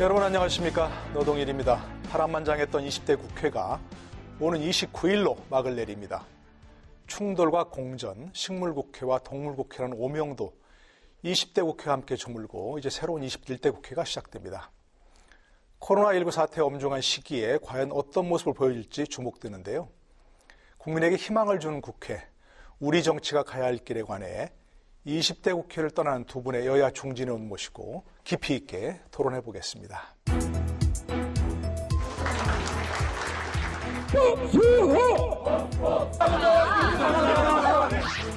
여러분 안녕하십니까. 노동일입니다. 파란만장했던 20대 국회가 오는 29일로 막을 내립니다. 충돌과 공전, 식물국회와 동물국회라는 오명도 20대 국회와 함께 저물고 이제 새로운 21대 국회가 시작됩니다. 코로나19 사태 엄중한 시기에 과연 어떤 모습을 보여줄지 주목되는데요. 국민에게 희망을 주는 국회, 우리 정치가 가야 할 길에 관해 20대 국회를 떠나는 두 분의 여야 중진의원 모시고 깊이 있게 토론해 보겠습니다.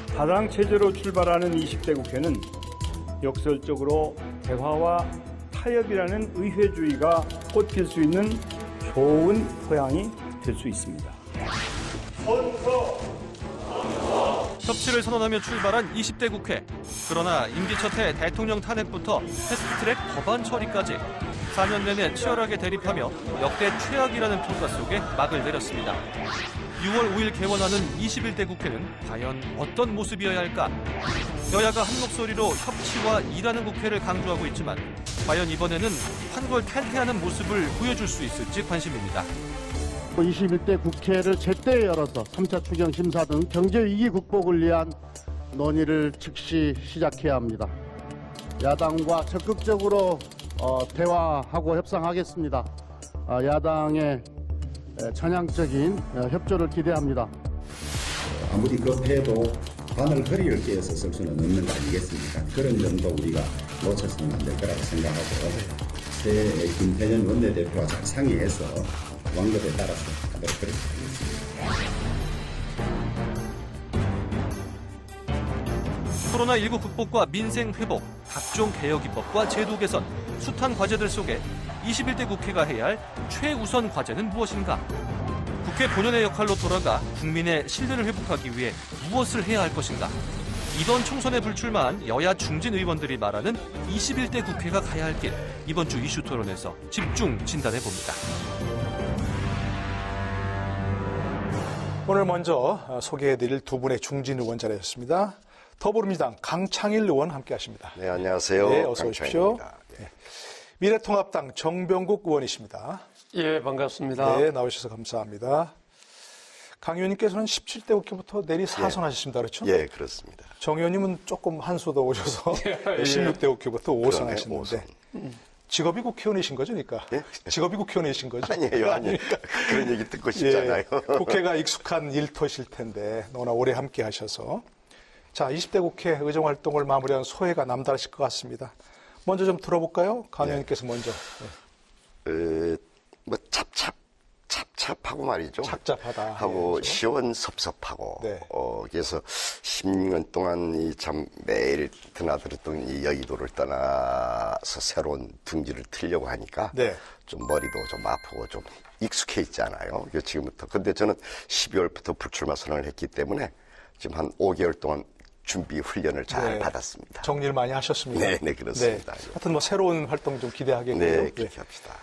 다당 체제로 출발하는 20대 국회는 역설적으로 대화와 타협이라는 의회주의가 꽃필 수 있는 좋은 토양이 될 수 있습니다. 협치를 선언하며 출발한 20대 국회. 그러나 임기 첫해 대통령 탄핵부터 패스트트랙 법안 처리까지 4년 내내 치열하게 대립하며 역대 최악이라는 평가 속에 막을 내렸습니다. 6월 5일 개원하는 21대 국회는 과연 어떤 모습이어야 할까? 여야가 한 목소리로 협치와 일하는 국회를 강조하고 있지만 과연 이번에는 한걸 탈퇴하는 모습을 보여줄 수 있을지 관심입니다. 21대 국회를 제때 열어서 3차 추경 심사 등 경제 위기 극복을 위한 논의를 즉시 시작해야 합니다. 야당과 적극적으로 대화하고 협상하겠습니다. 야당의 전향적인 협조를 기대합니다. 아무리 급해도 바늘 허리를 깨어서 쓸 수는 없는 거 아니겠습니까? 그런 점도 우리가 놓쳐서는 안 될 거라고 생각하고 새 김태년 원내대표와 잘 상의해서 원급에 따라서 하도록 그렇게 하겠습니다. 코로나19 극복과 민생 회복, 각종 개혁 입법과 제도 개선, 숱한 과제들 속에 21대 국회가 해야 할 최우선 과제는 무엇인가? 국회 본연의 역할로 돌아가 국민의 신뢰를 회복하기 위해 무엇을 해야 할 것인가? 이번 총선에 불출마한 여야 중진 의원들이 말하는 21대 국회가 가야 할 길, 이번 주 이슈 토론에서 집중 진단해 봅니다. 오늘 먼저 소개해드릴 두 분의 중진 의원 자리였습니다. 더불어민주당 강창일 의원 함께하십니다. 네, 안녕하세요. 네, 어서 오십시오. 네. 미래통합당 정병국 의원이십니다. 예, 반갑습니다. 네, 나오셔서 감사합니다. 강 의원님께서는 17대 국회부터 내리 사선하셨습니다. 그렇죠? 예, 그렇습니다. 정 의원님은 조금 한 수 더 오셔서 예. 16대 국회부터 5선 하셨는데 5선. 직업이 국회의원이신 거죠, 그러니까? 예? 직업이 국회의원이신 거죠? 아니에요. 그런 얘기 듣고 싶잖아요. 예, 국회가 익숙한 일터실 텐데 너무나 오래 함께 하셔서 자, 20대 국회 의정활동을 마무리한 소회가 남다르실 것 같습니다. 먼저 좀 들어볼까요? 강 의원님께서 먼저. 뭐 찹찹하고 말이죠. 착잡하다. 하고 그렇죠? 시원섭섭하고. 네. 그래서 10년 동안 참 매일 드나들었던 이 여의도를 떠나서 새로운 둥지를 틀려고 하니까 네. 좀 머리도 좀 아프고 좀 익숙해 있잖아요. 지금부터. 근데 저는 12월부터 불출마 선언을 했기 때문에 지금 한 5개월 동안 준비 훈련을 잘 받았습니다. 정리를 많이 하셨습니다. 네, 그렇습니다. 네. 하여튼 뭐 새로운 활동 좀 기대하겠고요. 네, 그렇게 합시다.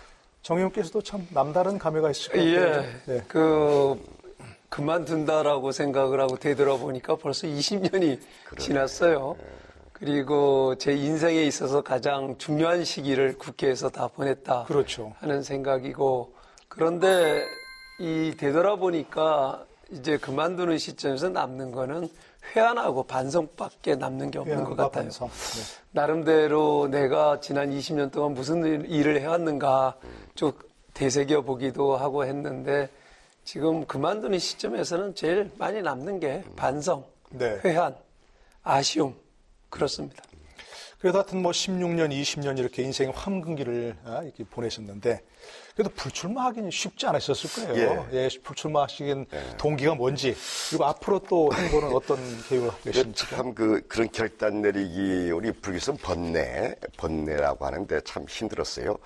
정 의원께서도 참 남다른 감회가 있을 것 같아요. 예, 그만둔다라고 생각을 하고 되돌아보니까 벌써 20년이 지났어요. 그리고 제 인생에 있어서 가장 중요한 시기를 국회에서 다 보냈다 그렇죠. 하는 생각이고, 그런데 이 되돌아보니까 이제 그만두는 시점에서 남는 거는 회한하고 반성밖에 남는 게 없는 것 같아요. 반성. 네. 나름대로 내가 지난 20년 동안 무슨 일을 해왔는가 좀 되새겨 보기도 하고 했는데 지금 그만두는 시점에서는 제일 많이 남는 게 반성, 네. 회한, 아쉬움 그렇습니다. 그래도 하여튼 뭐 16년, 20년 이렇게 인생의 황금기를 이렇게 보내셨는데 그래도 불출마하기는 쉽지 않으셨을 거예요. 예, 불출마하시긴 동기가 뭔지 그리고 앞으로 또 행보는 어떤 계획을 하고 계신지. 참 그런 결단 내리기 우리 불교에서는 번뇌라고 하는데 참 힘들었어요.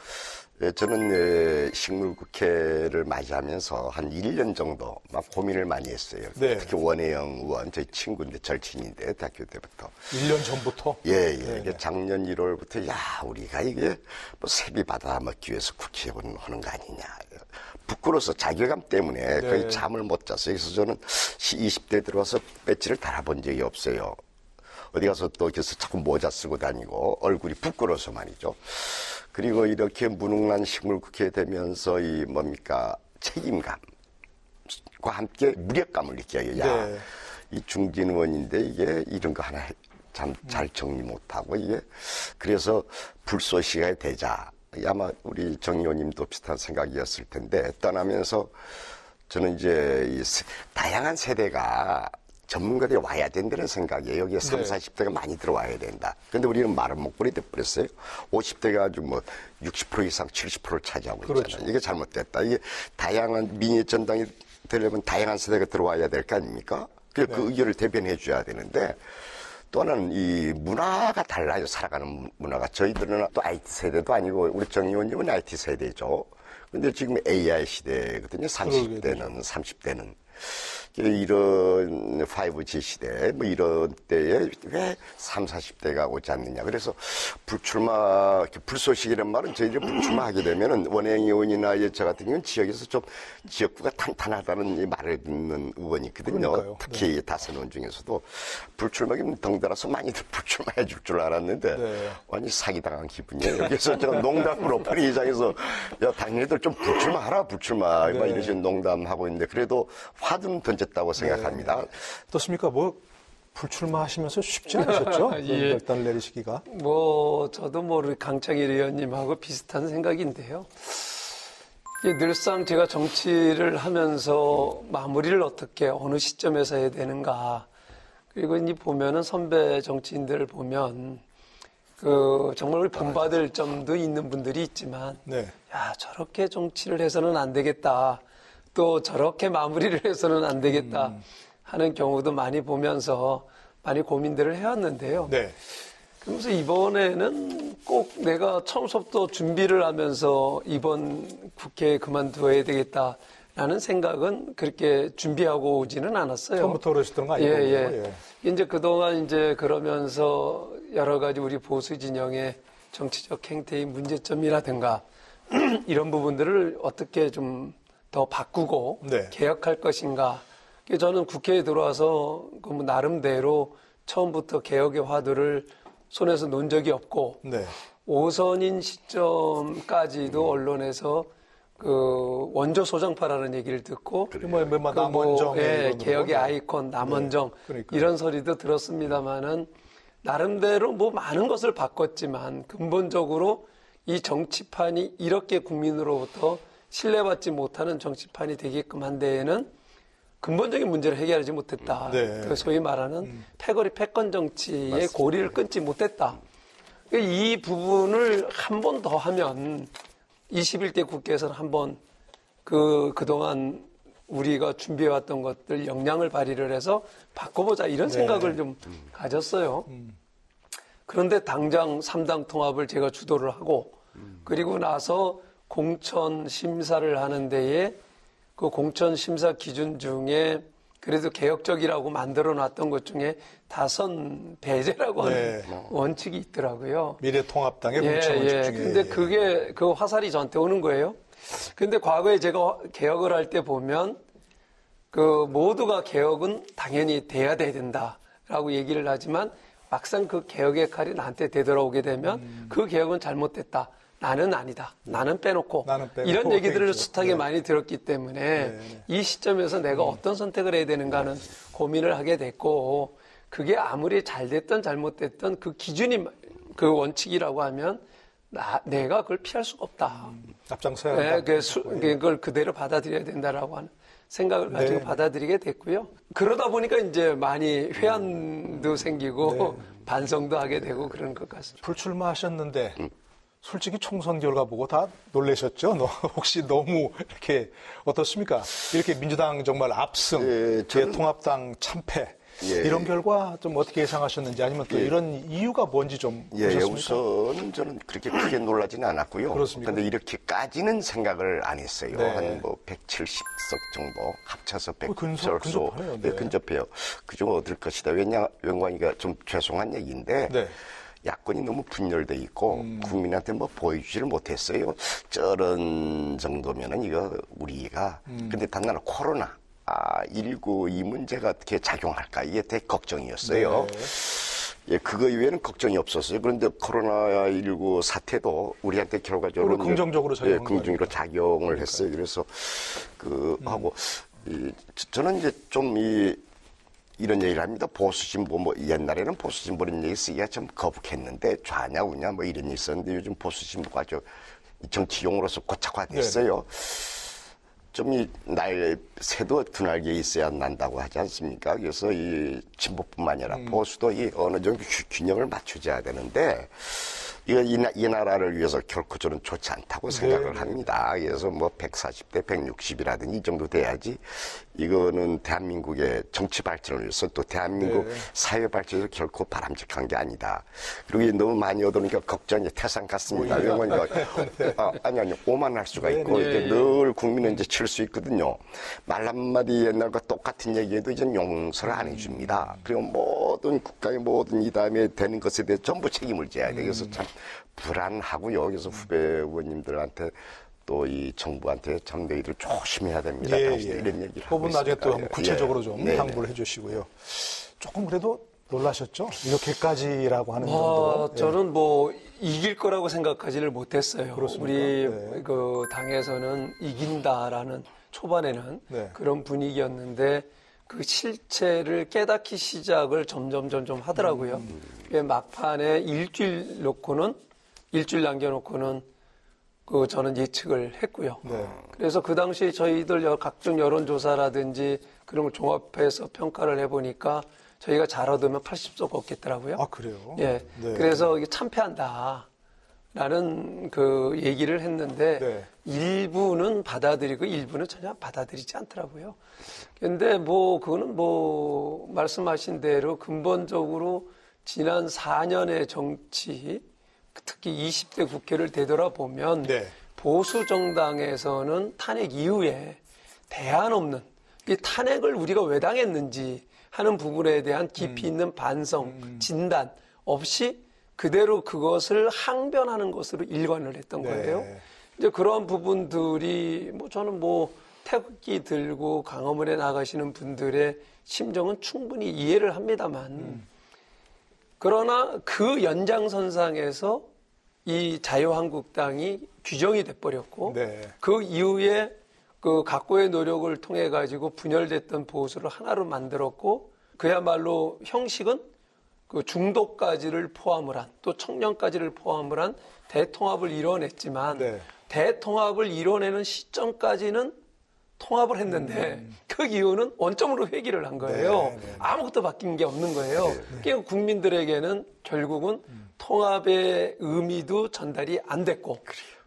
저는 식물국회를 맞이하면서 한 1년 정도 막 고민을 많이 했어요. 네. 특히 원혜영 의원, 저희 친구인데 절친인데 대학교 때부터. 1년 전부터? 예. 이게 작년 1월부터 우리가 이게 뭐 세비 받아먹기 위해서 국회의원 하는 거 아니냐. 부끄러워서 자괴감 때문에 거의 잠을 못 잤어요. 그래서 저는 20대 들어와서 배지를 달아본 적이 없어요. 어디 가서 또 그래서 자꾸 모자 쓰고 다니고 얼굴이 부끄러워서 말이죠. 그리고 이렇게 무능란 식물국회 되면서 이 뭡니까 책임감과 함께 무력감을 느껴요. 야, 네. 이 중진 의원인데 이게 이런 거 하나 참 잘 정리 못하고 이게 그래서 불쏘시가 되자. 아마 우리 정 의원님도 비슷한 생각이었을 텐데 떠나면서 저는 이제 이 다양한 세대가 전문가들이 와야 된다는 생각이에요. 여기에 30, 40대가 많이 들어와야 된다. 근데 우리는 말은 목걸이 돼버렸어요. 50대가 아주 뭐 60% 이상 70%를 차지하고 있잖아요. 그렇죠. 이게 잘못됐다. 이게 다양한 민의 전당이 되려면 다양한 세대가 들어와야 될 거 아닙니까? 그 의견을 대변해 줘야 되는데 또 하나는 이 문화가 달라요. 살아가는 문화가. 저희들은 또 IT 세대도 아니고 우리 정 의원님은 IT 세대죠. 근데 지금 AI 시대거든요. 30대는, 30대는. 이런 5G 시대, 뭐 이런 때에 왜 30, 40대가 오지 않느냐. 그래서 불쏘시기란 말은 저희들이 불출마하게 되면은 원행 의원이나 저 같은 경우는 지역에서 좀 지역구가 탄탄하다는 이 말을 듣는 의원이 있거든요. 그러니까요. 특히 네. 다선 의원 중에서도 불출마기면 덩달아서 많이들 불출마해 줄 줄 알았는데 네. 완전히 사기당한 기분이에요. 여기서 저 농담으로 편의장에서 야, 당신들 좀 불출마하라, 불출마. 네. 막 이러신 농담하고 있는데 그래도 화두는 던졌다고 생각합니다. 어떻습니까? 뭐 불출마하시면서 쉽지 않으셨죠? 예. 결단을 내리시기가. 뭐 저도 우리 강창일 의원님하고 비슷한 생각인데요. 늘상 제가 정치를 하면서 마무리를 어떻게 어느 시점에서 해야 되는가. 그리고 이 보면은 선배 정치인들을 보면 정말 우리 본받을 점도 있는 분들이 있지만 네. 야 저렇게 정치를 해서는 안 되겠다. 또 저렇게 마무리를 해서는 안 되겠다 하는 경우도 많이 보면서 많이 고민들을 해왔는데요. 네. 그러면서 이번에는 꼭 내가 처음부터 준비를 하면서 이번 국회에 그만둬야 되겠다라는 생각은 그렇게 준비하고 오지는 않았어요. 처음부터 그러셨던 거 아니고. 예. 이제 그동안 이제 그러면서 여러 가지 우리 보수 진영의 정치적 행태의 문제점이라든가 이런 부분들을 어떻게 좀 더 바꾸고 네. 개혁할 것인가. 저는 국회에 들어와서 나름대로 처음부터 개혁의 화두를 손에서 놓은 적이 없고 네. 오선인 시점까지도 언론에서 원조 소장파라는 얘기를 듣고 뭐 남원정 개혁의 아이콘 남원정 네. 그러니까요. 이런 소리도 들었습니다마는 나름대로 뭐 많은 것을 바꿨지만 근본적으로 이 정치판이 이렇게 국민으로부터 신뢰받지 못하는 정치판이 되게끔 한 데에는 근본적인 문제를 해결하지 못했다. 네. 소위 말하는 패거리 패권 정치의 맞습니다. 고리를 끊지 못했다. 이 부분을 한 번 더 하면 21대 국회에서는 한번 그동안 우리가 준비해왔던 것들 역량을 발휘를 해서 바꿔보자 이런 생각을 좀 가졌어요. 그런데 당장 3당 통합을 제가 주도를 하고 그리고 나서 공천 심사를 하는 데에 그 공천 심사 기준 중에 그래도 개혁적이라고 만들어 놨던 것 중에 다선 배제라고 하는 원칙이 있더라고요. 미래통합당의 공천 원칙 중에. 근데 그게 그 화살이 저한테 오는 거예요. 근데 과거에 제가 개혁을 할 때 보면 모두가 개혁은 당연히 돼야 된다라고 얘기를 하지만 막상 그 개혁의 칼이 나한테 되돌아오게 되면 그 개혁은 잘못됐다. 나는 아니다. 나는 빼놓고. 이런 얘기들을 숱하게 많이 들었기 때문에 이 시점에서 내가 어떤 선택을 해야 되는가는 고민을 하게 됐고 그게 아무리 잘 됐든 잘못됐든 그 기준이 그 원칙이라고 하면 내가 그걸 피할 수가 없다. 앞장서야 한다. 그걸 그대로 받아들여야 된다라고 하는 생각을 가지고 받아들이게 됐고요. 그러다 보니까 이제 많이 회한도 생기고 반성도 하게 되고 그런 것 같습니다. 불출마하셨는데 솔직히 총선 결과 보고 다 놀라셨죠? 혹시 너무 이렇게 어떻습니까? 이렇게 민주당 정말 압승, 통합당 참패 이런 결과 좀 어떻게 예상하셨는지 아니면 또 이런 이유가 뭔지 좀 보셨습니까? 우선은 저는 그렇게 크게 놀라지는 않았고요. 그렇습니까? 그런데 이렇게까지는 생각을 안 했어요. 네. 한 170석 정도 합쳐서 100석 근접하네요. 네. 근접해요. 그중 얻을 것이다. 영광이가 좀 죄송한 얘기인데 야권이 너무 분열돼 있고 국민한테 뭐 보여주지를 못했어요. 저런 정도면은 이거 우리가 근데 단나 코로나 19 이 문제가 어떻게 작용할까 이게 되게 걱정이었어요. 예, 그거 이외에는 걱정이 없었어요. 그런데 코로나19 사태도 우리한테 결과적으로 긍정적으로 작용한 예, 긍정적으로 작용을 했어요. 그래서 하고 저는 이제 좀 이런 얘기를 합니다. 보수진보, 옛날에는 보수진보 이런 얘기 쓰기가 좀 거북했는데, 좌냐, 우냐, 이런 일이 있었는데, 요즘 보수진보가 정치 용어로서 고착화됐어요. 좀 새도 두 날개에 있어야 난다고 하지 않습니까? 그래서 이 진보뿐만 아니라 보수도 어느 정도 균형을 맞춰줘야 되는데, 이 나라를 위해서 결코 저는 좋지 않다고 생각을 합니다. 그래서 140대 160이라든지 이 정도 돼야지 이거는 대한민국의 정치 발전을 위해서 또 대한민국 사회 발전에서 결코 바람직한 게 아니다. 그리고 너무 많이 얻으니까 걱정이 태산 같습니다. 왜냐면 아니 오만할 수가 있고 이렇게 늘 국민은 이제 칠 수 있거든요. 말 한마디 옛날과 똑같은 얘기해도 이제 용서를 안 해줍니다. 그리고 모든 국가의 모든 이 다음에 되는 것에 대해 전부 책임을 져야 돼. 그래서 참 불안하고요. 그래서 후배 의원님들한테 또 이 정부한테 참 너희들 조심해야 됩니다. 이런 얘기를 하고 부분 나중에 있습니다. 또 한번 구체적으로 좀 네. 당부를 해주시고요. 조금 그래도 놀라셨죠? 이렇게까지라고 하는 정도로. 저는 이길 거라고 생각하지를 못했어요. 그렇습니까? 우리 네. 그 당에서는 이긴다라는 초반에는 네. 그런 분위기였는데 그 실체를 깨닫기 시작을 점점 하더라고요. 막판에 일주일 남겨놓고는 저는 예측을 했고요. 네. 그래서 그 당시 저희들 각종 여론조사라든지 그런 걸 종합해서 평가를 해보니까 저희가 잘 얻으면 80석 얻겠더라고요. 아, 그래요? 예. 네. 그래서 이게 참패한다. 라는 그 얘기를 했는데 네. 일부는 받아들이고 일부는 전혀 받아들이지 않더라고요. 근데 그거는 말씀하신 대로 근본적으로 지난 4년의 정치, 특히 20대 국회를 되돌아보면 네. 보수 정당에서는 탄핵 이후에 대안 없는 이 탄핵을 우리가 왜 당했는지 하는 부분에 대한 깊이 있는 반성, 진단 없이 그대로 그것을 항변하는 것으로 일관을 했던 네. 거예요. 이제 그러한 부분들이 저는 태극기 들고 광화문에 나가시는 분들의 심정은 충분히 이해를 합니다만 그러나 그 연장선상에서 이 자유한국당이 규정이 돼버렸고 네. 그 이후에 그 각고의 노력을 통해 가지고 분열됐던 보수를 하나로 만들었고 그야말로 형식은 그 중도까지를 포함을 한 또 청년까지를 포함을 한 대통합을 이뤄냈지만 네. 대통합을 이뤄내는 시점까지는 통합을 했는데 그 이유는 원점으로 회귀를 한 거예요. 네. 아무것도 바뀐 게 없는 거예요. 그러니까 국민들에게는 결국은 통합의 의미도 전달이 안 됐고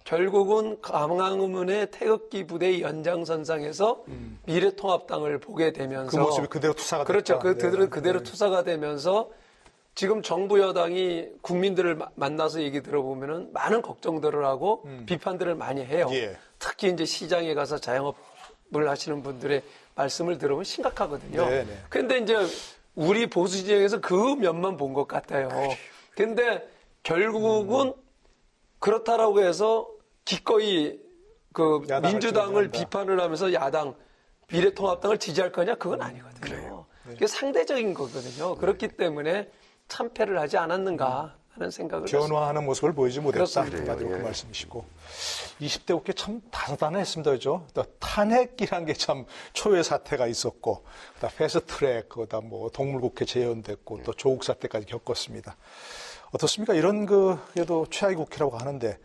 결국은 광화문의 태극기 부대의 연장선상에서 미래통합당을 보게 되면서 그 모습이 그대로 투사가 그렇죠. 됐다. 그대로 투사가 되면서 지금 정부 여당이 국민들을 만나서 얘기 들어보면은 많은 걱정들을 하고 비판들을 많이 해요. 예. 특히 이제 시장에 가서 자영업을 하시는 분들의 말씀을 들어보면 심각하거든요. 네. 근데 이제 우리 보수 진영에서 그 면만 본 것 같아요. 근데 결국은 그렇다라고 해서 기꺼이 그 민주당을 비판을 하면서 야당 미래통합당을 지지할 거냐? 그건 아니거든요. 그게 상대적인 거거든요. 그렇기 때문에 참패를 하지 않았는가 하는 생각을 변화하는 모습을 보이지 못했다. 그렇습니다. 한마디로 그 말씀이시고. 20대 국회 참 다사다난했습니다. 그죠? 탄핵이란 게 참 초유의 사태가 있었고, 패스트트랙, 동물국회 재연됐고, 또 조국 사태까지 겪었습니다. 어떻습니까? 이런 그래도 최악의 국회라고 하는데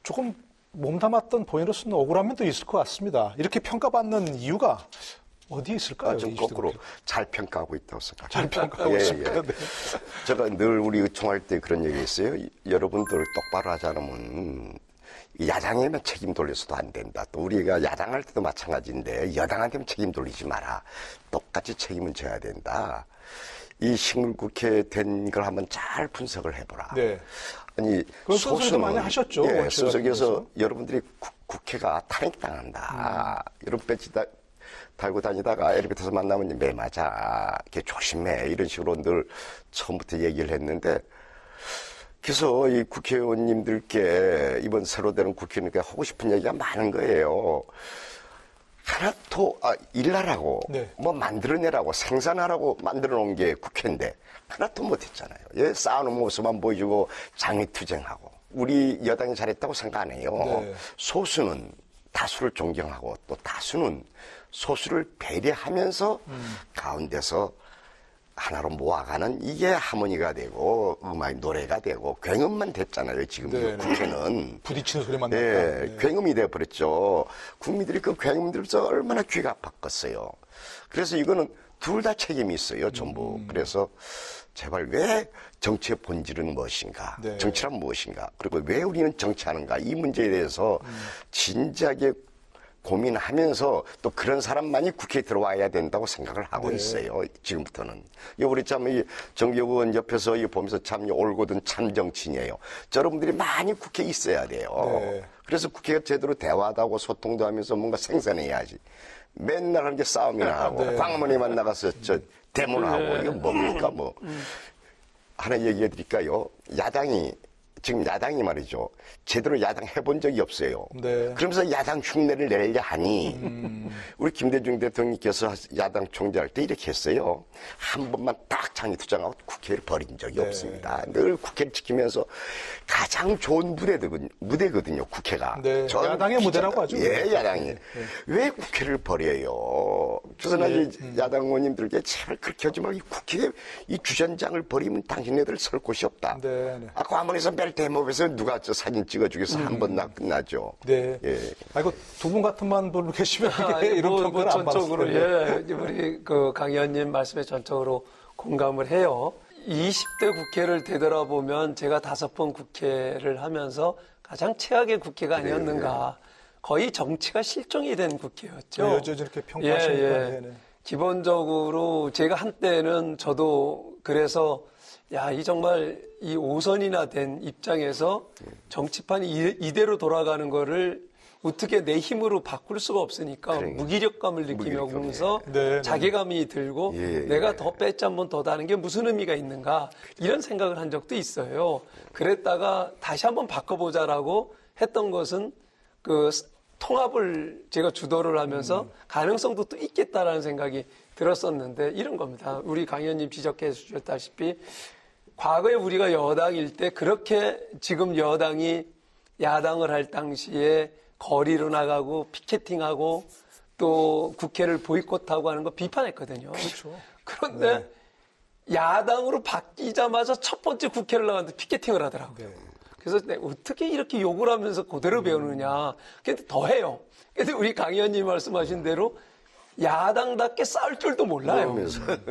조금 몸담았던 본인으로서는 억울한 면도 있을 것 같습니다. 이렇게 평가받는 이유가 어디에 있을까요? 좀 거꾸로 잘 평가하고 있다고 생각합니다. 잘 평가하고 있습니다. 네. 제가 늘 우리 의총할 때 그런 얘기 했어요. 여러분들 똑바로 하지 않으면 야당에만 책임 돌려서도 안 된다. 또 우리가 야당할 때도 마찬가지인데 여당한테는 책임 돌리지 마라. 똑같이 책임은 져야 된다. 이 식물국회 된 걸 한번 잘 분석을 해보라. 네. 아니 소수는 많이 하셨죠. 예, 소속에서 여러분들이 국회가 탄핵당한다. 이런 배지 달고 다니다가 엘리베이터에서 만나면 매 맞아. 이렇게 조심해. 이런 식으로 늘 처음부터 얘기를 했는데 그래서 이 국회의원님들께 이번 새로 되는 국회의원님께 하고 싶은 얘기가 많은 거예요. 하나 더 일하라고 네. 뭐 만들어내라고 생산하라고 만들어 놓은 게 국회인데 하나도 못했잖아요. 예, 싸우는 모습만 보여주고 장애투쟁하고 우리 여당이 잘했다고 생각 안 해요. 네. 소수는 다수를 존경하고 또 다수는 소수를 배려하면서 가운데서 하나로 모아가는 이게 하모니가 되고 음악이 노래가 되고 굉음만 됐잖아요. 지금 네, 네. 국회는. 부딪히는 소리만 나니까. 예, 네. 굉음이 돼버렸죠. 국민들이 그 굉음 들으면서 얼마나 귀가 아팠겠어요. 그래서 이거는 둘 다 책임이 있어요, 전부. 그래서 제발 왜 정치의 본질은 무엇인가? 네. 정치란 무엇인가? 그리고 왜 우리는 정치하는가? 이 문제에 대해서 진지하게 고민하면서 또 그런 사람만이 국회에 들어와야 된다고 생각을 하고 네. 있어요. 지금부터는. 우리 참 이 정기혁 의원 옆에서 보면서 참 올고든 참 정치인이에요. 여러분들이 많이 국회에 있어야 돼요. 네. 그래서 국회가 제대로 대화도 하고 소통도 하면서 뭔가 생산해야지. 맨날 하는 게 싸움이나 하고 네. 광화문에만 나가서 데모하고 이거 뭡니까 뭐. 하나 얘기해 드릴까요? 지금 야당이 말이죠. 제대로 야당 해본 적이 없어요. 네. 그러면서 야당 흉내를 내려 하니 우리 김대중 대통령께서 야당 총재할 때 이렇게 했어요. 한 번만 딱 장애투쟁하고 국회를 버린 적이 네. 없습니다. 늘 국회를 지키면서 가장 좋은 무대거든요. 국회가. 네. 야당의 무대라고 하죠. 예, 야당이. 왜 국회를 버려요? 그래서 야당 의원님들께 제발 그렇게 하지 말고 이 국회에 이 주전장을 버리면 당신네들 설 곳이 없다. 네, 네. 광화문에서 매일 대모에서 누가 사진 찍어주겠어 한 번 끝나죠. 네. 예. 아이고, 두 분 같은 분들로 계시면 이런 평가를 안 전적으로 받았을 텐데. 우리 강 의원님 말씀에 전적으로 공감을 해요. 20대 국회를 되돌아보면 제가 5번 국회를 하면서 가장 최악의 국회가 아니었는가. 거의 정치가 실종이 된 국회였죠. 네, 여전히 이렇게 평가하시니까. 네, 네. 기본적으로 제가 한때는 저도 그래서 이 정말 이 5선이나 된 입장에서 정치판이 이대로 돌아가는 거를 어떻게 내 힘으로 바꿀 수가 없으니까 무기력감을 느끼면서 네, 자괴감이 들고 내가 더 뺐지 한 번 더 다는 게 무슨 의미가 있는가 이런 생각을 한 적도 있어요. 그랬다가 다시 한번 바꿔보자라고 했던 것은 그 통합을 제가 주도를 하면서 가능성도 또 있겠다라는 생각이 들었었는데 이런 겁니다. 우리 강 의원님 지적해 주셨다시피 과거에 우리가 여당일 때 그렇게 지금 여당이 야당을 할 당시에 거리로 나가고 피켓팅하고 또 국회를 보이콧하고 하는 거 비판했거든요. 그렇죠. 그런데 야당으로 바뀌자마자 첫 번째 국회를 나갔는데 피켓팅을 하더라고요. 네. 그래서 어떻게 이렇게 욕을 하면서 그대로 배우느냐. 근데 더 해요. 근데 우리 강 의원님 말씀하신 대로 야당답게 싸울 줄도 몰라요.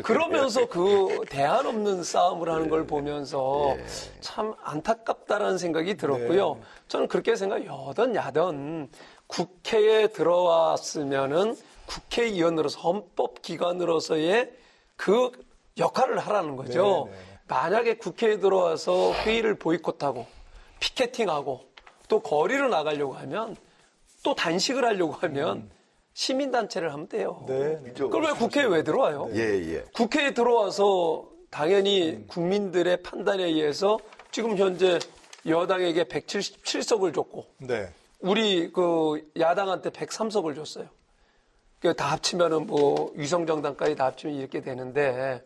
그러면서 그 대안 없는 싸움을 하는 걸 보면서 참 안타깝다라는 생각이 들었고요. 저는 그렇게 여든 야든 국회에 들어왔으면은 국회의원으로서 헌법기관으로서의 그 역할을 하라는 거죠. 만약에 국회에 들어와서 회의를 보이콧하고 피켓팅하고 또 거리로 나가려고 하면 또 단식을 하려고 하면 시민단체를 하면 돼요. 그럼 왜 국회에 왜 들어와요? 국회에 들어와서 당연히 국민들의 판단에 의해서 지금 현재 여당에게 177석을 줬고 우리 그 야당한테 103석을 줬어요. 다 합치면은 뭐 위성정당까지 다 합치면 이렇게 되는데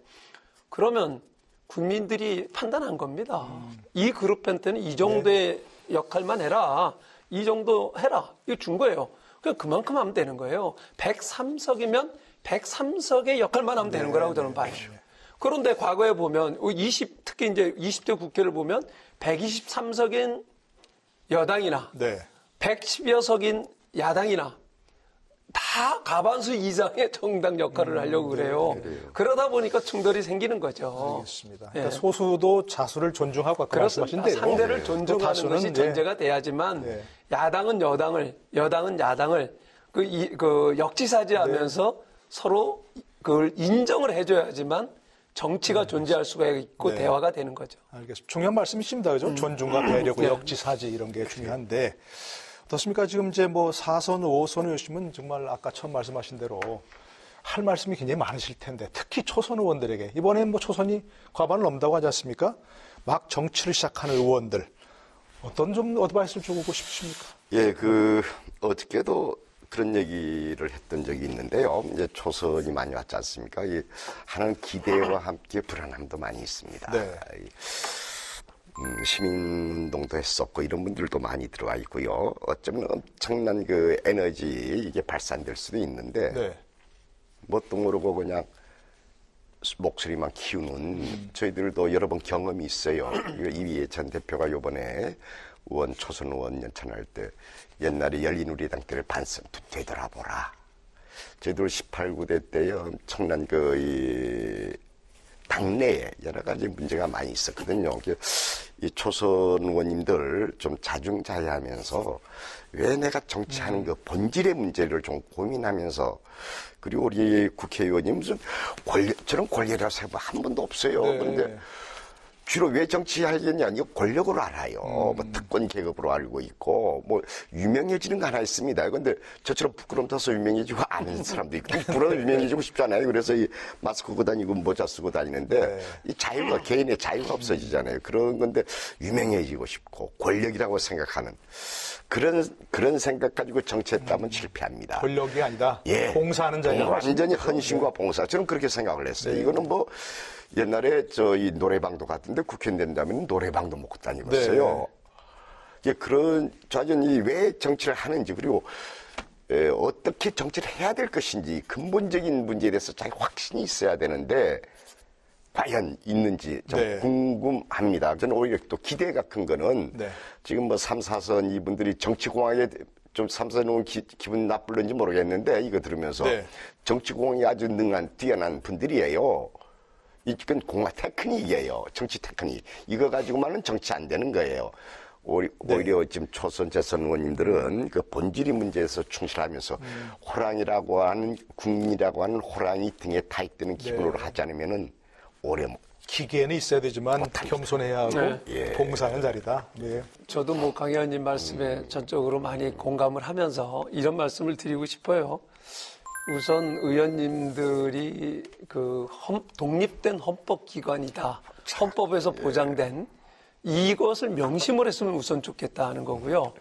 그러면 국민들이 판단한 겁니다. 이 그룹한테는 이 정도의 역할만 해라. 이 정도 해라. 이거 준 거예요. 그만큼 하면 되는 거예요. 103석이면 103석의 역할만 하면 되는 거라고 저는 봐요. 그런데 과거에 보면 특히 이제 20대 국회를 보면 123석인 여당이나 110여 석인 야당이나 다 과반수 이상의 정당 역할을 하려고 그래요. 그러다 보니까 충돌이 생기는 거죠. 알겠습니다. 그러니까 소수도 자수를 존중하고 아까 말씀하신 대로 상대를 존중하는 것이 전제가 돼야지만 야당은 여당을, 여당은 야당을 그 역지사지하면서 서로 그걸 인정을 해줘야지만 정치가 존재할 수가 있고 대화가 되는 거죠. 알겠습니다. 중요한 말씀이십니다. 그죠? 존중과 배려고 역지사지 이런 게 중요한데 어떻습니까? 지금 이제 뭐 4선, 5선 오시면 정말 아까 처음 말씀하신 대로 할 말씀이 굉장히 많으실 텐데 특히 초선 의원들에게 이번엔 뭐 초선이 과반을 넘다고 하지 않습니까? 막 정치를 시작하는 의원들 어떤 좀 어드바이스를 주고 싶으십니까? 어떻게도 그런 얘기를 했던 적이 있는데요. 이제 초선이 많이 왔지 않습니까? 하는 기대와 함께 불안함도 많이 있습니다. 네. 시민운동도 했었고 이런 분들도 많이 들어와 있고요. 어쩌면 엄청난 그 에너지 이게 발산될 수도 있는데 네. 뭣도 모르고 그냥 목소리만 키우는 저희들도 여러 번 경험이 있어요. 이위에 전 대표가 요번에 초선 의원 연찬할 때 옛날에 열린우리당 때를 반성 되돌아보라. 저희들 18, 9대 때에 엄청난 당내에 여러 가지 문제가 많이 있었거든요. 이 초선 의원님들 좀 자중자애하면서 왜 내가 정치하는 그 본질의 문제를 좀 고민하면서 그리고 우리 국회의원님 무슨 저런 권력이라고 생각 한 번도 없어요. 네. 그런데 주로 왜 정치하겠냐? 이거 권력으로 알아요. 뭐 특권 계급으로 알고 있고, 뭐 유명해지는 거 하나 있습니다. 그런데 저처럼 부끄럼 타서 유명해지고 아는 사람도 있고, 부끄러워 유명해지고 싶잖아요. 그래서 이 마스크 쓰고 다니고 모자 쓰고 다니는데, 네. 이 자유가, 개인의 자유가 없어지잖아요. 그런 건데, 유명해지고 싶고, 권력이라고 생각하는, 그런 생각 가지고 정치했다면 실패합니다. 권력이 아니다. 예. 봉사하는 자리가 완전히 헌신과 봉사. 저는 그렇게 생각을 했어요. 이거는 뭐, 옛날에 이 노래방도 갔던데 국회의원 된다면 노래방도 먹고 다니겠어요. 예, 그런 좌전이 왜 정치를 하는지 그리고 어떻게 정치를 해야 될 것인지 근본적인 문제에 대해서 자기 확신이 있어야 되는데 과연 있는지 좀 네. 궁금합니다. 저는 오히려 또 기대가 큰 거는 네. 지금 뭐 3, 4선 이분들이 정치공학에 좀 3, 4선 기분 나쁠는지 모르겠는데 이거 들으면서 네. 정치공학이 아주 뛰어난 분들이에요. 이건 공학 테크닉이에요. 정치 테크닉. 이거 가지고만은 정치 안 되는 거예요. 오히려 지금 초선 재선 의원님들은 그 본질의 문제에서 충실하면서 호랑이라고 하는 국민이라고 하는 호랑이 등에 타입되는 기분으로 하지 않으면은 오래 기계는 있어야 되지만 겸손해야 하고 네. 봉사하는 자리다. 네. 저도 뭐 강 의원님 말씀에 전적으로 많이 공감을 하면서 이런 말씀을 드리고 싶어요. 우선 의원님들이 독립된 헌법기관이다. 헌법에서 보장된 이것을 명심을 했으면 우선 좋겠다 하는 거고요.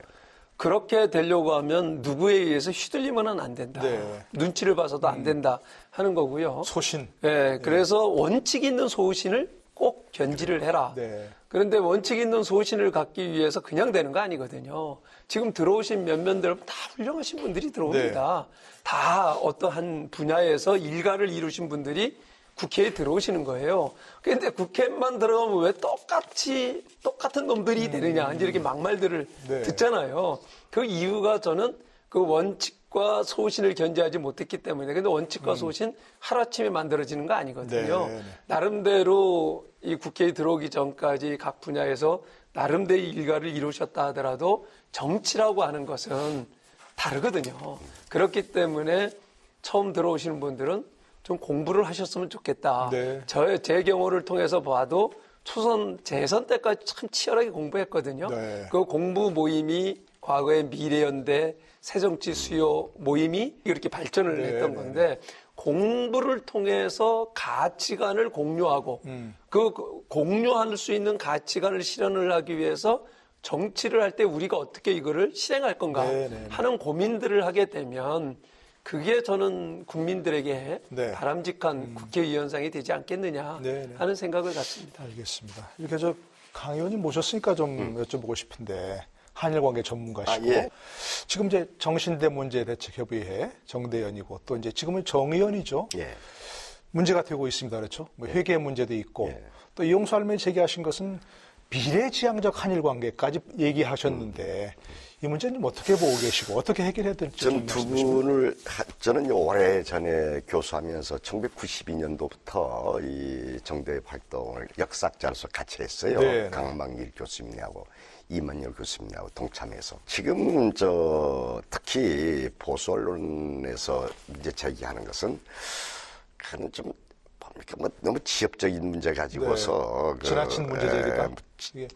그렇게 되려고 하면 누구에 의해서 휘둘리면 안 된다. 네. 눈치를 봐서도 안 된다 하는 거고요. 소신. 네, 그래서 원칙 있는 소신을 꼭 견지를 해라. 네. 그런데 원칙 있는 소신을 갖기 위해서 그냥 되는 거 아니거든요. 지금 들어오신 몇몇들 다 훌륭하신 분들이 들어옵니다. 다 어떠한 분야에서 일가를 이루신 분들이 국회에 들어오시는 거예요. 그런데 국회만 들어가면 왜 똑같은 놈들이 되느냐 이제 이렇게 막말들을 네. 듣잖아요. 그 이유가 저는 그 원칙과 소신을 견지하지 못했기 때문에. 근데 원칙과 소신 하루아침에 만들어지는 거 아니거든요. 네. 나름대로 이 국회에 들어오기 전까지 각 분야에서 나름대로 일가를 이루셨다 하더라도 정치라고 하는 것은 다르거든요. 그렇기 때문에 처음 들어오시는 분들은 좀 공부를 하셨으면 좋겠다. 네. 제 경우를 통해서 봐도 초선 재선 때까지 참 치열하게 공부했거든요. 네. 그 공부 모임이 과거에 미래연대 새정치 수요 모임이 이렇게 발전을 했던 건데 공부를 통해서 가치관을 공유하고 그 공유할 수 있는 가치관을 실현을 하기 위해서 정치를 할 때 우리가 어떻게 이거를 실행할 건가 하는 고민들을 하게 되면 그게 저는 국민들에게 바람직한 국회의원상이 되지 않겠느냐 하는 생각을 갖습니다. 알겠습니다. 이렇게 강 의원님 모셨으니까 좀 여쭤보고 싶은데 한일 관계 전문가시고 지금 이제 정신대 문제대책협의회 정대연이고 또 이제 지금은 정의연이죠. 문제가 되고 있습니다. 그렇죠? 뭐 회계 문제도 있고 또 이용수 할머니 제기하신 것은 미래지향적 한일 관계까지 얘기하셨는데 이 문제는 좀 어떻게 보고 계시고 어떻게 해결해야 될지 전 두 분을 저는 오래전에 교수하면서 1992년도부터 이 정대 활동을 역사학자로서 같이 했어요. 네. 강만길 교수님하고 이만열 교수님하고 동참해서 지금 특히 보수 언론에서 문제 제기하는 것은 그는 좀 너무 지엽적인 문제 가지고서 지나친 문제들이다.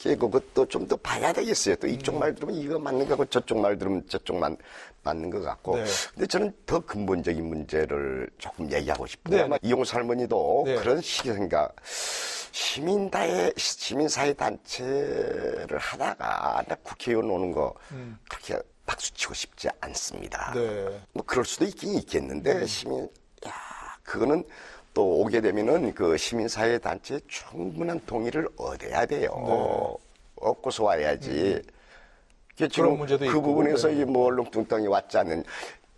그것도 좀 더 봐야 되겠어요. 또 이쪽 말 들으면 이거 맞는 거고 저쪽 말 들으면 저쪽 맞는 것 같고. 근데 저는 더 근본적인 문제를 조금 얘기하고 싶어요. 아마 이용수 할머니도 그런 식의 생각. 시민사회 단체를 하다가 나 국회의원 오는 거 그렇게 박수치고 싶지 않습니다. 네. 뭐 그럴 수도 있긴 있겠는데 그거는 또 오게 되면은 그 시민사회 단체의 충분한 동의를 얻어야 돼요. 얻고서 와야지. 그런 문제도 그 있고. 부분에서 네. 이제 뭐 얼렁뚱땅이 왔지 않는.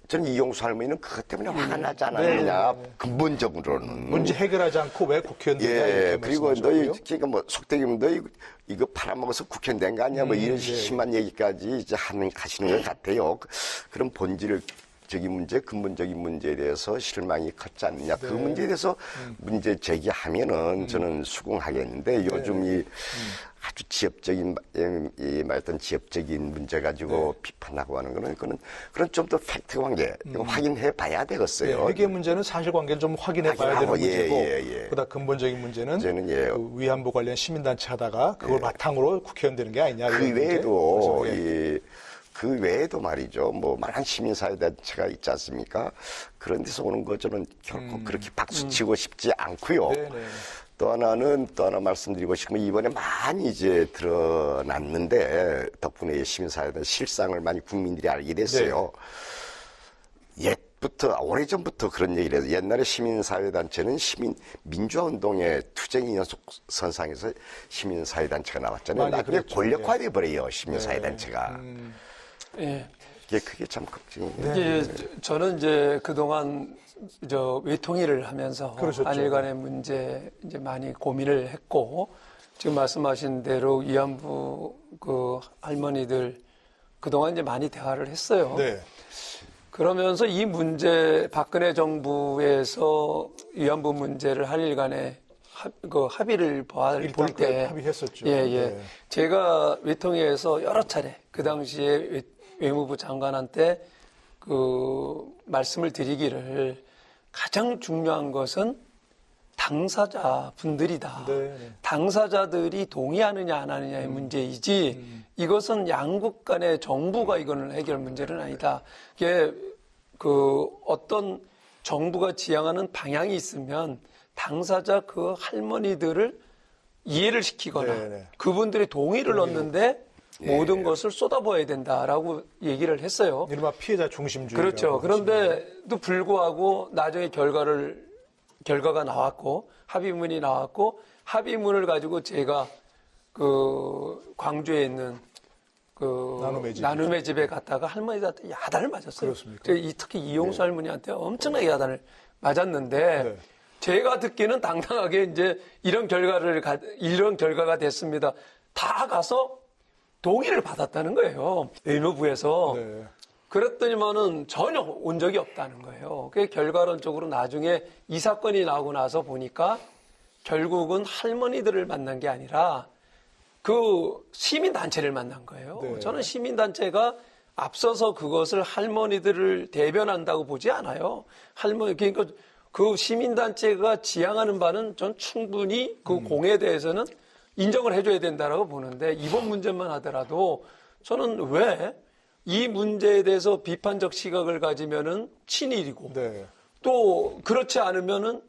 저는 이용수 할머니는 그것 때문에 화가 나지 않았느냐. 근본적으로는. 문제 해결하지 않고 왜 국회의원들이 예, 그리고 너희, 말씀하셨고요. 그러니까 뭐, 속되기면 너희 이거 팔아먹어서 국회의원 된 거 아니야? 뭐 이런 심한 얘기까지 이제 하시는 것 같아요. 그런 본질적인 문제, 근본적인 문제에 대해서 실망이 컸지 않느냐. 그 문제에 대해서 문제 제기하면은 저는 수긍하겠는데 요즘 이 아주 지엽적인, 이 말했던 지엽적인 문제 가지고 비판하고 하는 거는 그건 좀 더 팩트 관계, 확인해 봐야 되겠어요. 네, 회계 문제는 사실관계를 좀 확인해 봐야 되는 확인하고, 문제고 보다 근본적인 문제는 문제는 그 위안부 관련 시민단체 하다가 그걸 바탕으로 국회의원 되는 게 아니냐. 그 이런 외에도 문제. 그 외에도 말이죠. 뭐 많은 시민사회단체가 있지 않습니까? 그런 데서 오는 거 저는 결코 그렇게 박수치고 싶지 않고요. 네네. 또 하나 말씀드리고 싶은 건 이번에 많이 이제 드러났는데 덕분에 시민사회단 실상을 많이 국민들이 알게 됐어요. 옛부터 오래전부터 그런 얘기를 해서 옛날에 시민사회단체는 민주화운동의 투쟁이 연속선상에서 시민사회단체가 나왔잖아요. 많이 나중에 그랬죠. 권력화돼 버려요 시민사회단체가. 예. 그게 참 걱정이에요. 이게 저는 이제 그동안 외통일을 하면서 그러셨죠. 한일 간의 문제 이제 많이 고민을 했고 지금 말씀하신 대로 위안부 그 할머니들 그동안 이제 많이 대화를 했어요. 네. 그러면서 이 문제 박근혜 정부에서 위안부 문제를 한일 간에 합의를 볼 일단 때 합의했었죠. 예. 네. 제가 외통위에서 여러 차례 그 당시에 외무부 장관한테 그 말씀을 드리기를 가장 중요한 것은 당사자 분들이다. 네. 당사자들이 동의하느냐 안 하느냐의 문제이지 이것은 양국 간의 정부가 이거는 해결 문제는 아니다. 이게 그 어떤 정부가 지향하는 방향이 있으면 당사자 그 할머니들을 이해를 시키거나 네네. 그분들의 동의를 얻는데 모든 것을 쏟아부어야 된다라고 얘기를 했어요. 이른바 피해자 중심주의. 그렇죠. 그런데도 불구하고 나중에 결과가 나왔고 합의문이 나왔고 합의문을 가지고 제가 그 광주에 있는 그 나눔의 집에 갔다가 할머니들한테 야단을 맞았어요. 그렇습니까? 특히 이용수 할머니한테 엄청나게 야단을 맞았는데 네. 제가 듣기는 당당하게 이제 이런 결과가 됐습니다. 다 가서 동의를 받았다는 거예요. 외무부에서. 네. 그랬더니만은 전혀 온 적이 없다는 거예요. 그게 결과론적으로 나중에 이 사건이 나오고 나서 보니까 결국은 할머니들을 만난 게 아니라 그 시민단체를 만난 거예요. 네. 저는 시민단체가 앞서서 그것을 할머니들을 대변한다고 보지 않아요. 그러니까 그 시민단체가 지향하는 바는 전 충분히 그 공에 대해서는 인정을 해줘야 된다라고 보는데 이번 문제만 하더라도 저는 왜 이 문제에 대해서 비판적 시각을 가지면은 친일이고 네. 또 그렇지 않으면은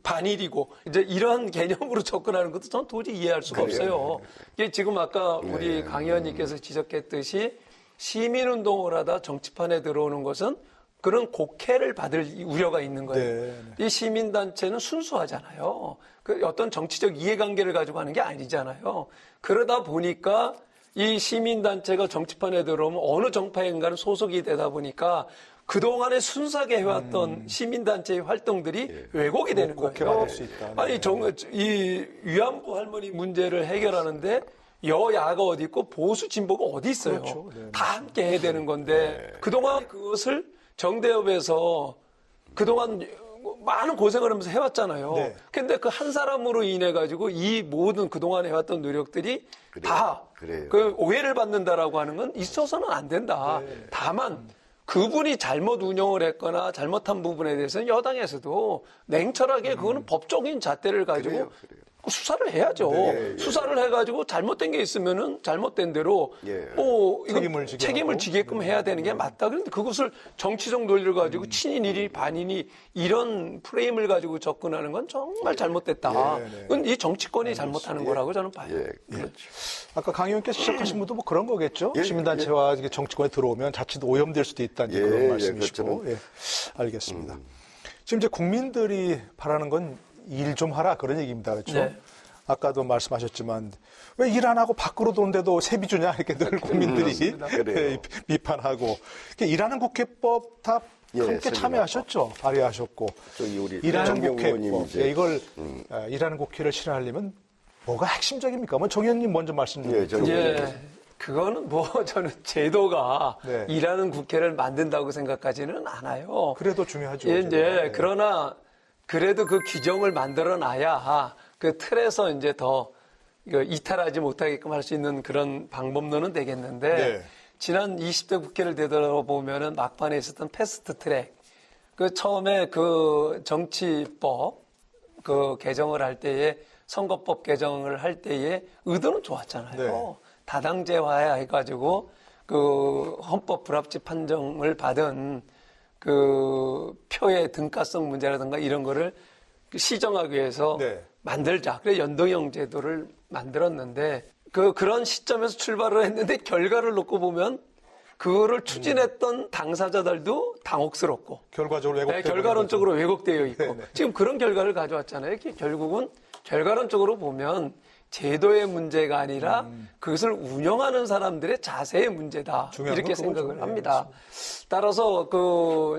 반일이고 이제 이러한 개념으로 접근하는 것도 전 도저히 이해할 수가 없어요. 이게 지금 아까 우리 강 의원님께서 지적했듯이 시민운동을 하다 정치판에 들어오는 것은 그런 곡해를 받을 우려가 있는 거예요. 네. 이 시민단체는 순수하잖아요. 그 어떤 정치적 이해관계를 가지고 하는 게 아니잖아요. 그러다 보니까 이 시민단체가 정치판에 들어오면 어느 정파인가는 소속이 되다 보니까 그동안에 순수하게 해왔던 시민단체의 활동들이 왜곡이 되는 거예요. 곡해가 될 수 있다. 네. 아니, 이 위안부 할머니 문제를 해결하는데 여야가 어디 있고 보수 진보가 어디 있어요. 그렇죠. 네. 다 함께 해야 되는 건데 그동안 그것을 정대협에서 그동안 많은 고생을 하면서 해왔잖아요. 네. 근데 그 한 사람으로 인해 가지고 이 모든 그동안 해왔던 노력들이 다 그 오해를 받는다라고 하는 건 있어서는 안 된다. 다만 그분이 잘못 운영을 했거나 잘못한 부분에 대해서는 여당에서도 냉철하게 그거는 법적인 잣대를 가지고 수사를 해야죠. 수사를 해가지고 잘못된 게 있으면은 잘못된 대로 뭐 이거 책임을 지게끔 해야 되는 게 맞다. 그런데 그것을 정치적 논리를 가지고 친인이니 반인이 이런 프레임을 가지고 접근하는 건 정말 잘못됐다. 그건 이 정치권이 잘못하는 거라고 저는 봐요. 그렇죠. 아까 강 의원께서 시작하신 분도 뭐 그런 거겠죠? 시민단체와 이게 정치권에 들어오면 자칫 오염될 수도 있다는 그런 말씀이시고. 알겠습니다. 지금 이제 국민들이 바라는 건 일 좀 하라 그런 얘기입니다. 그렇죠? 아까도 말씀하셨지만 왜 일 안 하고 밖으로 도는데도 세비 주냐 이렇게 늘 국민들이 비판하고 일하는 국회법 다 함께 참여하셨죠. 발의하셨고 일하는 국회법 이걸 일하는 국회를 실현하려면 뭐가 핵심적입니까? 뭐 정 의원님 먼저 말씀 좀 드려보세요. 그거는 뭐 저는 제도가 일하는 국회를 만든다고 생각하지는 않아요. 그래도 중요하죠. 그러나 그래도 그 규정을 만들어 놔야 그 틀에서 이제 더 이탈하지 못하게끔 할 수 있는 그런 방법론은 되겠는데 지난 20대 국회를 되돌아보면은 막판에 있었던 패스트 트랙 그 처음에 그 정치법 그 개정을 할 때에 선거법 개정을 할 때에 의도는 좋았잖아요. 다당제화 해가지고 그 헌법 불합치 판정을 받은 그 표의 등가성 문제라든가 이런 거를 시정하기 위해서 만들자. 그래서 연동형 제도를 만들었는데 그런 시점에서 출발을 했는데 결과를 놓고 보면 그거를 추진했던 당사자들도 당혹스럽고 결과론적으로 왜곡되어 있고 지금 그런 결과를 가져왔잖아요. 결국은 결과론적으로 보면 제도의 문제가 아니라 그것을 운영하는 사람들의 자세의 문제다. 이렇게 생각을 합니다. 따라서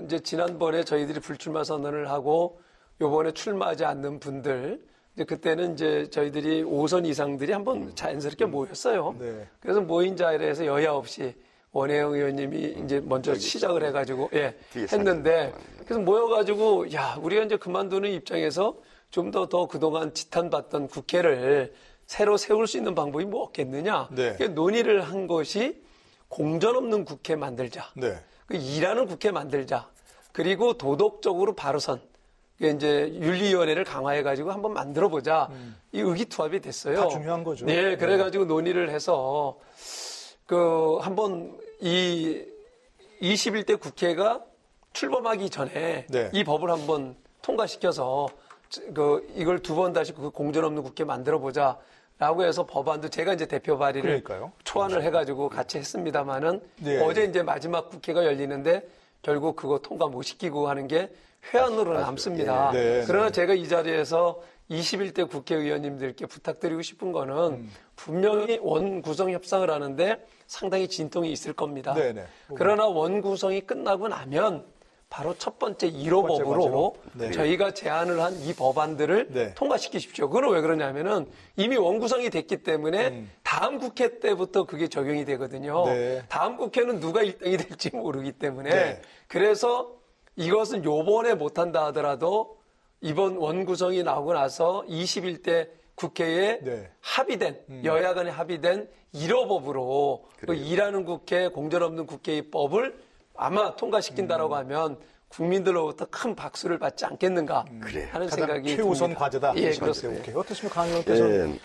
이제 지난번에 저희들이 불출마 선언을 하고 요번에 출마하지 않는 분들 이제 그때는 이제 저희들이 5선 이상들이 한번 자연스럽게 모였어요. 그래서 모인 자리에서 여야 없이 원혜영 의원님이 이제 먼저 시작을 해가지고 했는데 그래서 모여가지고 우리가 이제 그만두는 입장에서 좀 더 그동안 지탄받던 국회를 새로 세울 수 있는 방법이 뭐 없겠느냐. 논의를 한 것이 공전 없는 국회 만들자. 일하는 국회 만들자. 그리고 도덕적으로 바로선. 이제 윤리위원회를 강화해가지고 한번 만들어보자. 이 의기투합이 됐어요. 다 중요한 거죠. 그래가지고 논의를 해서 한번 이 21대 국회가 출범하기 전에 이 법을 한번 통과시켜서 이걸 두 번 다시 공전 없는 국회 만들어보자. 라고 해서 법안도 제가 이제 대표 발의를 초안을 해가지고 같이 했습니다만은 어제 이제 마지막 국회가 열리는데 결국 그거 통과 못 시키고 하는 게 회안으로 남습니다. 그러나 제가 이 자리에서 21대 국회의원님들께 부탁드리고 싶은 거는 분명히 원구성 협상을 하는데 상당히 진통이 있을 겁니다. 그러나 원구성이 끝나고 나면 바로 첫 번째 1호 법으로 저희가 제안을 한 이 법안들을 통과시키십시오. 그건 왜 그러냐면은 이미 원구성이 됐기 때문에 다음 국회 때부터 그게 적용이 되거든요. 다음 국회는 누가 1등이 될지 모르기 때문에 그래서 이것은 요번에 못한다 하더라도 이번 원구성이 나오고 나서 21대 국회에 합의된 여야 간에 합의된 1호 법으로 일하는 국회, 공전 없는 국회의 법을 아마 통과시킨다라고 하면 국민들로부터 큰 박수를 받지 않겠는가 하는 생각이 최우선 듭니다. 과제다. 그렇습니다. 어떻습니까, 강 의원께서는?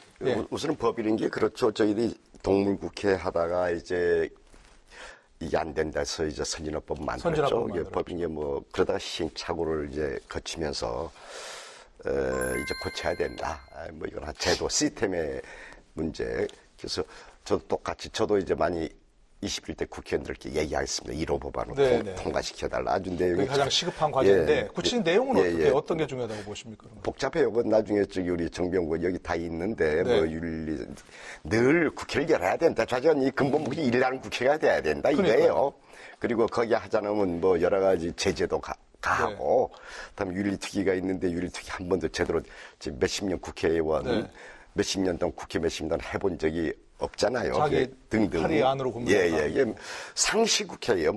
우선은 법이라는 게 그렇죠. 저희들이 동물국회 하다가 이제 이게 안 된다서 이제 선진화법 만들었죠. 법인 게 뭐 그러다가 시행착오를 이제 거치면서 이제 고쳐야 된다. 뭐 이건 제도 시스템의 문제. 그래서 저도 이제 많이 21대 국회의원들께 얘기하겠습니다. 1호 법안을 통과시켜달라. 아주 내용이 가장 시급한 과제인데 구체적인 내용은 어떤 게 중요하다고 보십니까? 복잡해요. 나중에 우리 정병구 여기 다 있는데 뭐 윤리 늘 국회를 열어야 된다. 좌전 이 근본 목적이 일하는 국회가 돼야 된다 이거예요. 그리고 거기에 하자면 뭐 여러 가지 제재도 가하고 그다음에 윤리특위가 있는데 윤리특위 한 번도 제대로 지금 몇십 년 국회의원 몇십 년 동안 국회 몇십 년 해본 적이 없잖아요. 자기 등등. 파리 안으로 이게 상시 국회예요.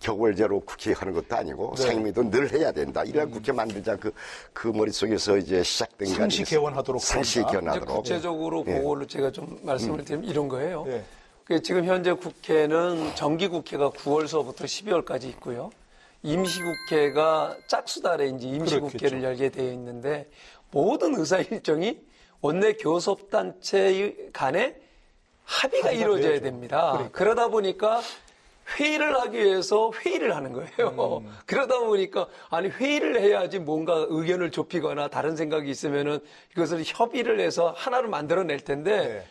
격월제로 국회 하는 것도 아니고 상임위도 늘 해야 된다. 이런 국회 만들자 그 머릿속에서 이제 시작된 게 상시 개원하도록. 상시 개원하도록. 구체적으로 그걸로 제가 좀 말씀을 드리면 이런 거예요. 지금 현재 국회는 정기국회가 9월서부터 12월까지 있고요. 임시국회가 짝수달에 이제 임시국회를 열게 되어 있는데 모든 의사 일정이 원내 교섭단체 간에 합의가 이루어져야 돼야죠. 됩니다. 그러다 보니까 회의를 하기 위해서 회의를 하는 거예요. 그러다 보니까 아니 회의를 해야지 뭔가 의견을 좁히거나 다른 생각이 있으면은 이것을 협의를 해서 하나로 만들어낼 텐데 네.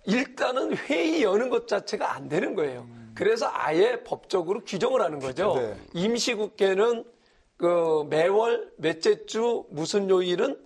일단은 회의 여는 것 자체가 안 되는 거예요. 그래서 아예 법적으로 규정을 하는 거죠. 네. 임시국회는 그 매월 몇째 주 무슨 요일은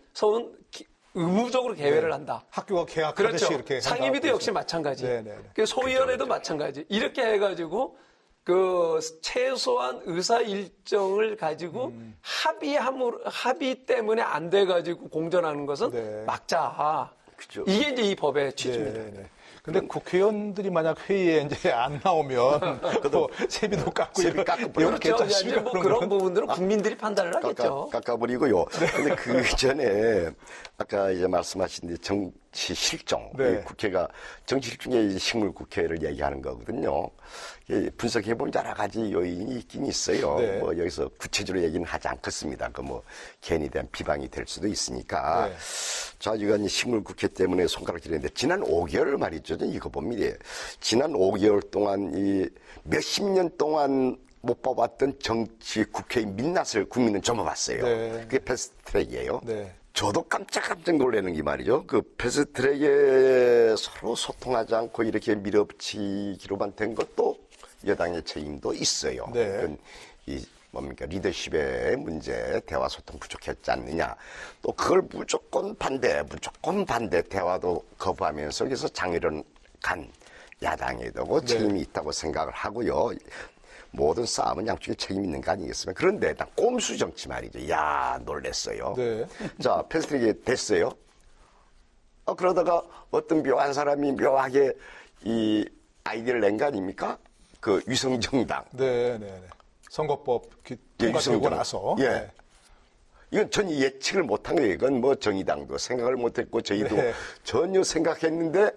의무적으로 개회를 한다. 학교가 개학하듯이 그렇죠. 이렇게 상임위도 한다고 역시 마찬가지. 네네. 그 소위원회도 마찬가지. 이렇게 해가지고 그 최소한 의사 일정을 가지고 합의 때문에 안 돼가지고 공전하는 것은 네. 막자. 그죠. 이게 이제 이 법의 취지입니다. 네. 근데 국회의원들이 만약 회의에 이제 안 나오면 뭐 세비도 깎고 세비 깎고 그렇죠. 이제 괜찮습니까? 뭐 그런 그런 건? 부분들은 국민들이 판단을 하겠죠. 깎아버리고요. 근데 그 전에 아까 이제 말씀하신 정치 실종, 네. 이 국회가 정치 실종의 식물 국회를 얘기하는 거거든요. 분석해 보면 여러 가지 요인이 있긴 있어요. 네. 뭐 여기서 구체적으로 얘기는 하지 않겠습니다. 그 뭐 개인에 대한 비방이 될 수도 있으니까. 네. 좌지간 식물 국회 때문에 손가락 기르는데 지난 5개월 말이죠. 이거 봅니다. 지난 5개월 동안 이 몇십 년 동안 못 봐봤던 정치 국회의 민낯을 국민은 점아봤어요. 네. 그게 패스트트랙이에요. 네. 저도 깜짝깜짝 놀라는 게 말이죠. 그 패스트트랙에 서로 소통하지 않고 이렇게 밀어붙이기로만 된 것도 여당의 책임도 있어요. 네. 그건 이 뭡니까 리더십의 문제, 대화 소통 부족했지 않느냐. 또 그걸 무조건 반대, 대화도 거부하면서 그래서 장애를 간 야당에도 책임이 있다고 생각을 하고요. 모든 싸움은 양쪽에 책임 있는 거 아니겠습니까? 그런데 나 꼼수 정치 말이죠. 야, 놀랬어요. 네. 자, 패스트트랙이 됐어요. 그러다가 어떤 묘한 사람이 묘하게 이 아이디어를 낸 거 아닙니까? 그 위성정당. 네. 선거법 통과되고 나서. 예. 네. 이건 전혀 예측을 못한 거예요. 이건 뭐 정의당도 생각을 못했고 저희도 네. 전혀 생각했는데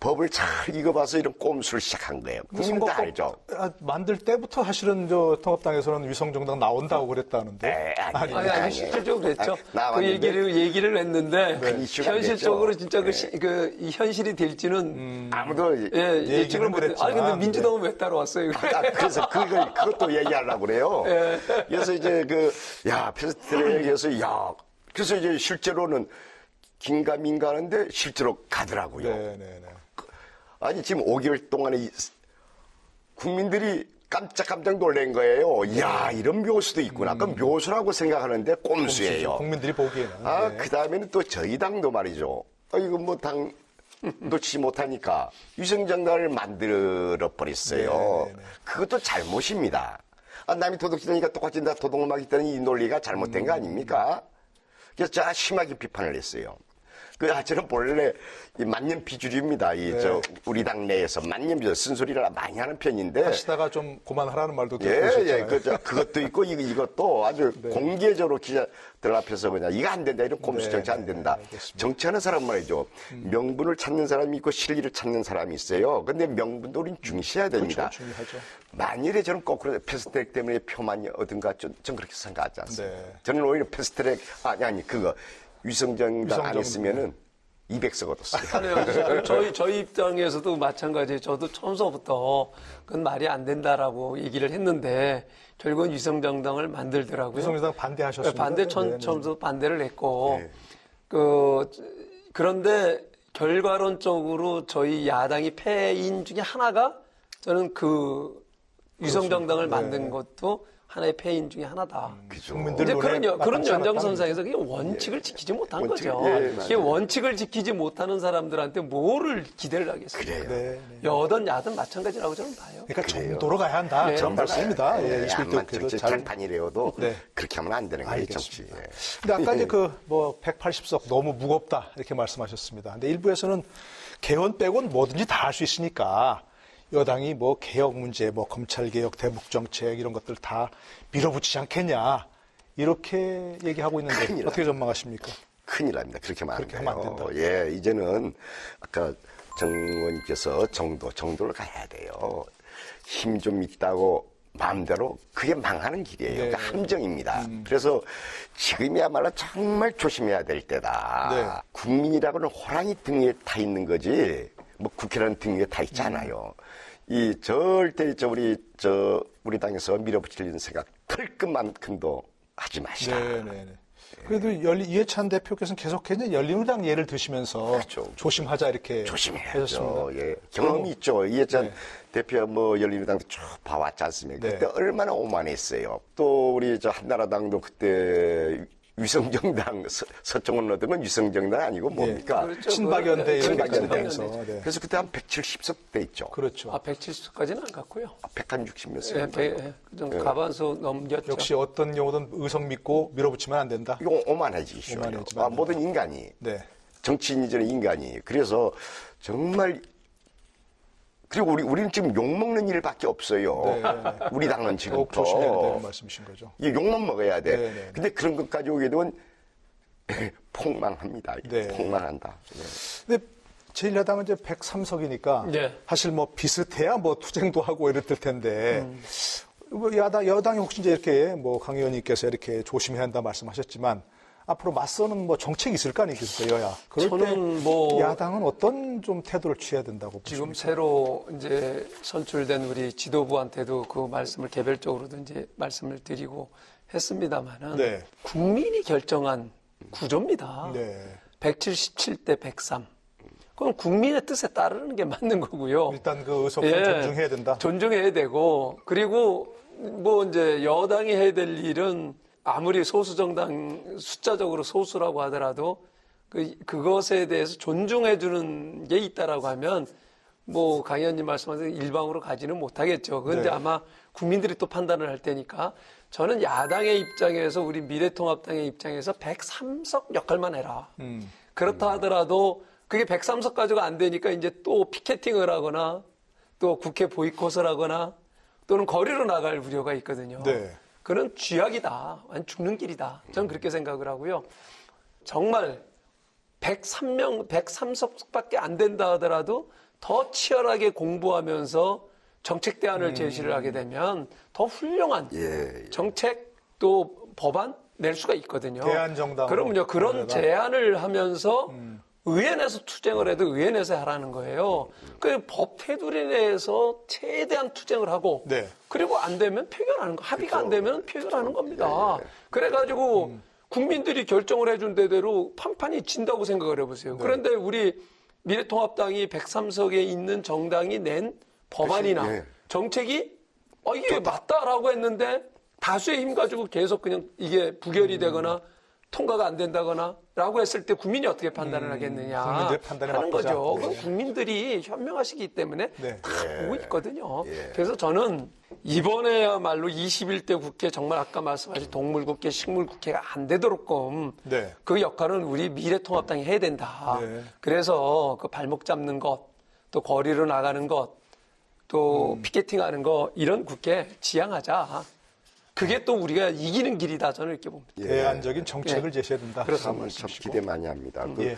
법을 잘 읽어봐서 이런 꼼수를 시작한 거예요. 국민도 다 알죠. 만들 때부터 사실은 통합당에서는 위성정당 나온다고 그랬다는데. 아니, 실질적으로 그랬죠. 그 나왔는데 얘기를 했는데, 큰 이슈가 현실적으로 됐죠. 진짜 이 현실이 될지는, 아무도 예측을 못했죠. 아니, 근데 그랬지만, 민주당은 왜 따라왔어요? 그래서 그것도 얘기하려고 그래요. 그래서 이제 패스트트랙에서 그래서 이제 실제로는 긴가민가 하는데 실제로 가더라고요. 네. 아니 지금 5개월 동안에 국민들이 깜짝 놀란 거예요. 이야 이런 묘수도 있구나. 그럼 묘수라고 생각하는데 꼼수예요. 국민들이 보기에는. 네. 그 다음에는 또 저희 당도 말이죠. 이거 뭐 당 놓치지 못하니까 위성정당을 만들어 버렸어요. 네. 그것도 잘못입니다. 남이 도둑질하니까 똑같이 나 도둑을 막겠다는 이 논리가 잘못된 거 아닙니까? 그래서 제가 심하게 비판을 했어요. 저는 본래 이 만년 비주류입니다. 우리 당 내에서 만년 비주류 쓴소리를 많이 하는 편인데. 하시다가 좀 그만하라는 말도 들으셨잖아요. 그것도 있고 이것도 아주 공개적으로 기자들 앞에서 이거 안 된다. 이런 꼼수 정치 안 된다. 정치하는 사람 말이죠. 명분을 찾는 사람이 있고 실리를 찾는 사람이 있어요. 근데 명분도 우리는 중시해야 됩니다. 그렇죠, 중요하죠. 만일에 저는 거꾸로 패스트트랙 때문에 표만이 얻은가 좀 그렇게 생각하지 않습니다. 네. 저는 오히려 패스트트랙 위성정당 안 했으면은 200석 얻었어요. 저희 입장에서도 마찬가지예요. 저도 처음서부터 그건 말이 안 된다라고 얘기를 했는데 결국은 위성정당을 만들더라고요. 위성정당 반대하셨습니다. 처음부터 반대를 했고 네. 그런데 결과론적으로 저희 야당이 패인 중에 하나가 저는 그 위성정당을 만든 것도 하나의 패인 중에 하나다. 이제 그런 연장선상에서 그게 원칙을 지키지 못한 거죠. 이게 원칙을 지키지 못하는 사람들한테 뭐를 기대를 하겠어요. 그래요. 여든 야든 마찬가지라고 저는 봐요. 그러니까 정도로 가야 한다. 그런 말씀입니다. 21대 국회도 잘. 장판이래도 그렇게 하면 안 되는 거예요, 정치. 근데 아까 이제 180석 너무 무겁다 이렇게 말씀하셨습니다. 근데 일부에서는 개헌 빼고는 뭐든지 다 할 수 있으니까 여당이 개혁 문제, 검찰개혁, 대북정책 이런 것들 다 밀어붙이지 않겠냐 이렇게 얘기하고 있는데 어떻게 전망하십니까? 큰일 납니다. 그렇게 하면 안 된다. 이제는 아까 정 의원님께서 정도를 가야 돼요. 힘 좀 있다고 마음대로 그게 망하는 길이에요. 네. 그러니까 함정입니다. 그래서 지금이야말로 정말 조심해야 될 때다. 네. 국민이라고는 호랑이 등 위에 타 있는 거지 뭐 국회라는 등 위에 타 있지 않아요. 이 절대 우리 당에서 밀어붙이려는 생각 털끝만큼도 하지 마시라. 네. 그래도 이해찬 대표께서는 계속해서 열린우리당 예를 드시면서 그렇죠. 조심하자 이렇게 조심해야죠. 하셨습니다. 예. 경험이 있죠. 이해찬 네. 대표 뭐 열린우리당도 쭉 봐왔지 않습니까? 네. 그때 얼마나 오만했어요. 또 우리 한나라당도 그때 위성정당 서청원 얻으면 위성정당 아니고 뭡니까? 그렇죠. 친박연대 이런 친박연대. 데까지 되면서. 네. 그래서 그때 한 170석 돼 있죠. 그렇죠. 170까지는 안 갔고요. 160몇 석. 좀 가반수 넘겼죠. 역시 어떤 경우든 의석 믿고 밀어붙이면 안 된다. 이거 오만해지죠. 오만해지면 안 모든 인간이 네. 정치인이 저는 인간이. 그래서 정말 그리고 우리는 지금 욕먹는 일밖에 없어요. 네. 우리 당은 지금 꼭 조심해야 된다는 말씀이신 거죠. 이게 욕만 먹어야 돼. 네. 근데 그런 것까지 오게 되면 폭망합니다. 네. 폭망한다. 네. 근데 제1야당은 이제 103석이니까 네. 사실 뭐 비슷해야 뭐 투쟁도 하고 이랬을 텐데 뭐 여당이 혹시 이제 이렇게 뭐 강 의원님께서 이렇게 조심해야 한다 말씀하셨지만 앞으로 맞서는 뭐 정책이 있을 거 아니겠어요, 여야. 그럴 때 저는 뭐 야당은 어떤 좀 태도를 취해야 된다고 지금 보십니까? 새로 이제 선출된 우리 지도부한테도 그 말씀을 개별적으로도 이제 말씀을 드리고 했습니다만은 네. 국민이 결정한 구조입니다. 네. 177대 103. 그건 국민의 뜻에 따르는 게 맞는 거고요. 일단 그 의석은 존중해야 된다. 존중해야 되고 그리고 뭐 이제 여당이 해야 될 일은 아무리 소수 정당 숫자적으로 소수라고 하더라도 그것에 대해서 존중해 주는 게 있다라고 하면 뭐 강 의원님 말씀하신 일방으로 가지는 못하겠죠. 그런데 네. 아마 국민들이 또 판단을 할 테니까 저는 야당의 입장에서 우리 미래통합당의 입장에서 103석 역할만 해라. 그렇다 하더라도 그게 103석 가지고 안 되니까 이제 또 피켓팅을 하거나 또 국회 보이콧을 하거나 또는 거리로 나갈 우려가 있거든요. 네. 그는 쥐약이다. 완전 죽는 길이다. 저는 그렇게 생각을 하고요. 정말 103석밖에 안 된다 하더라도 더 치열하게 공부하면서 정책 대안을 제시를 하게 되면 더 훌륭한 정책 또 법안 낼 수가 있거든요. 대안정당으로. 그러면요. 그런 그러다가. 제안을 하면서 의회 내에서 투쟁을 해도 의회 내에서 하라는 거예요. 그 법 테두리 내에서 최대한 투쟁을 하고 네. 그리고 안 되면 표결하는 거. 합의가 안 되면 표결하는 겁니다. 그래가지고 국민들이 결정을 해준 대로 판판이 진다고 생각을 해보세요. 그런데 우리 미래통합당이 103석에 있는 정당이 낸 법안이나 정책이 이게 맞다라고 했는데 다수의 힘 가지고 계속 그냥 이게 부결이 되거나 통과가 안 된다거나 라고 했을 때 국민이 어떻게 판단을 하겠느냐 국민들의 판단에 하는 맡기자. 거죠. 네. 그건 국민들이 현명하시기 때문에 네. 다 보고 있거든요. 그래서 저는 이번에야말로 21대 국회 정말 아까 말씀하신 동물국회, 식물국회가 안 되도록끔 네. 그 역할은 우리 미래통합당이 해야 된다. 네. 그래서 그 발목 잡는 것, 또 거리로 나가는 것, 또 피켓팅하는 거 이런 국회 지향하자. 그게 또 우리가 이기는 길이다. 저는 이렇게 봅니다. 대안적인 정책을 제시해야 된다. 참 기대 많이 합니다. 예.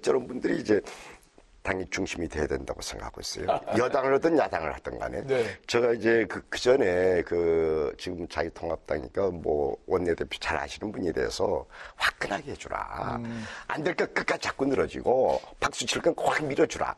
저런 분들이 이제 당이 중심이 돼야 된다고 생각하고 있어요. 여당을 하든 야당을 하든 간에. 네. 제가 이제 그 전에 지금 자유통합당이니까 뭐 원내대표 잘 아시는 분에 대해서 화끈하게 해주라. 안 될 것 끝까지 자꾸 늘어지고 박수 칠 건 확 밀어주라.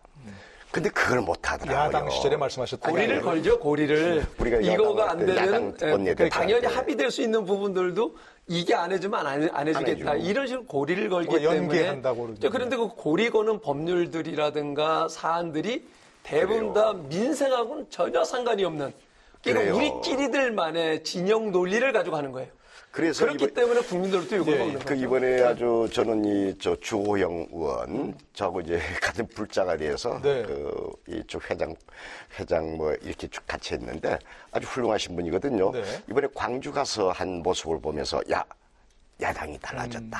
근데 그걸 못 하더라고요. 야당 시절에 말씀하셨던 고리를 걸죠, 고리를. 우리가 이거가 안 야당 되면 원내대표 당연히 할 때. 합의될 수 있는 부분들도 이게 안 해주면 안 해주겠다. 해주고. 이런 식으로 고리를 걸기 뭐 때문에. 연계한다고 그러죠. 그런데 그 고리 거는 법률들이라든가 사안들이 대부분 다 민생하고는 전혀 상관이 없는. 그러니까 그래요. 우리끼리들만의 진영 논리를 가지고 하는 거예요. 그래서 그렇기 때문에 국민들도 욕을 먹는 거죠. 이번에 아주 저는 주호영 의원 저하고 이제 같은 불자가 돼서 네. 이쪽 회장 뭐 이렇게 쭉 같이 했는데 아주 훌륭하신 분이거든요. 네. 이번에 광주 가서 한 모습을 보면서 야당이 달라졌다.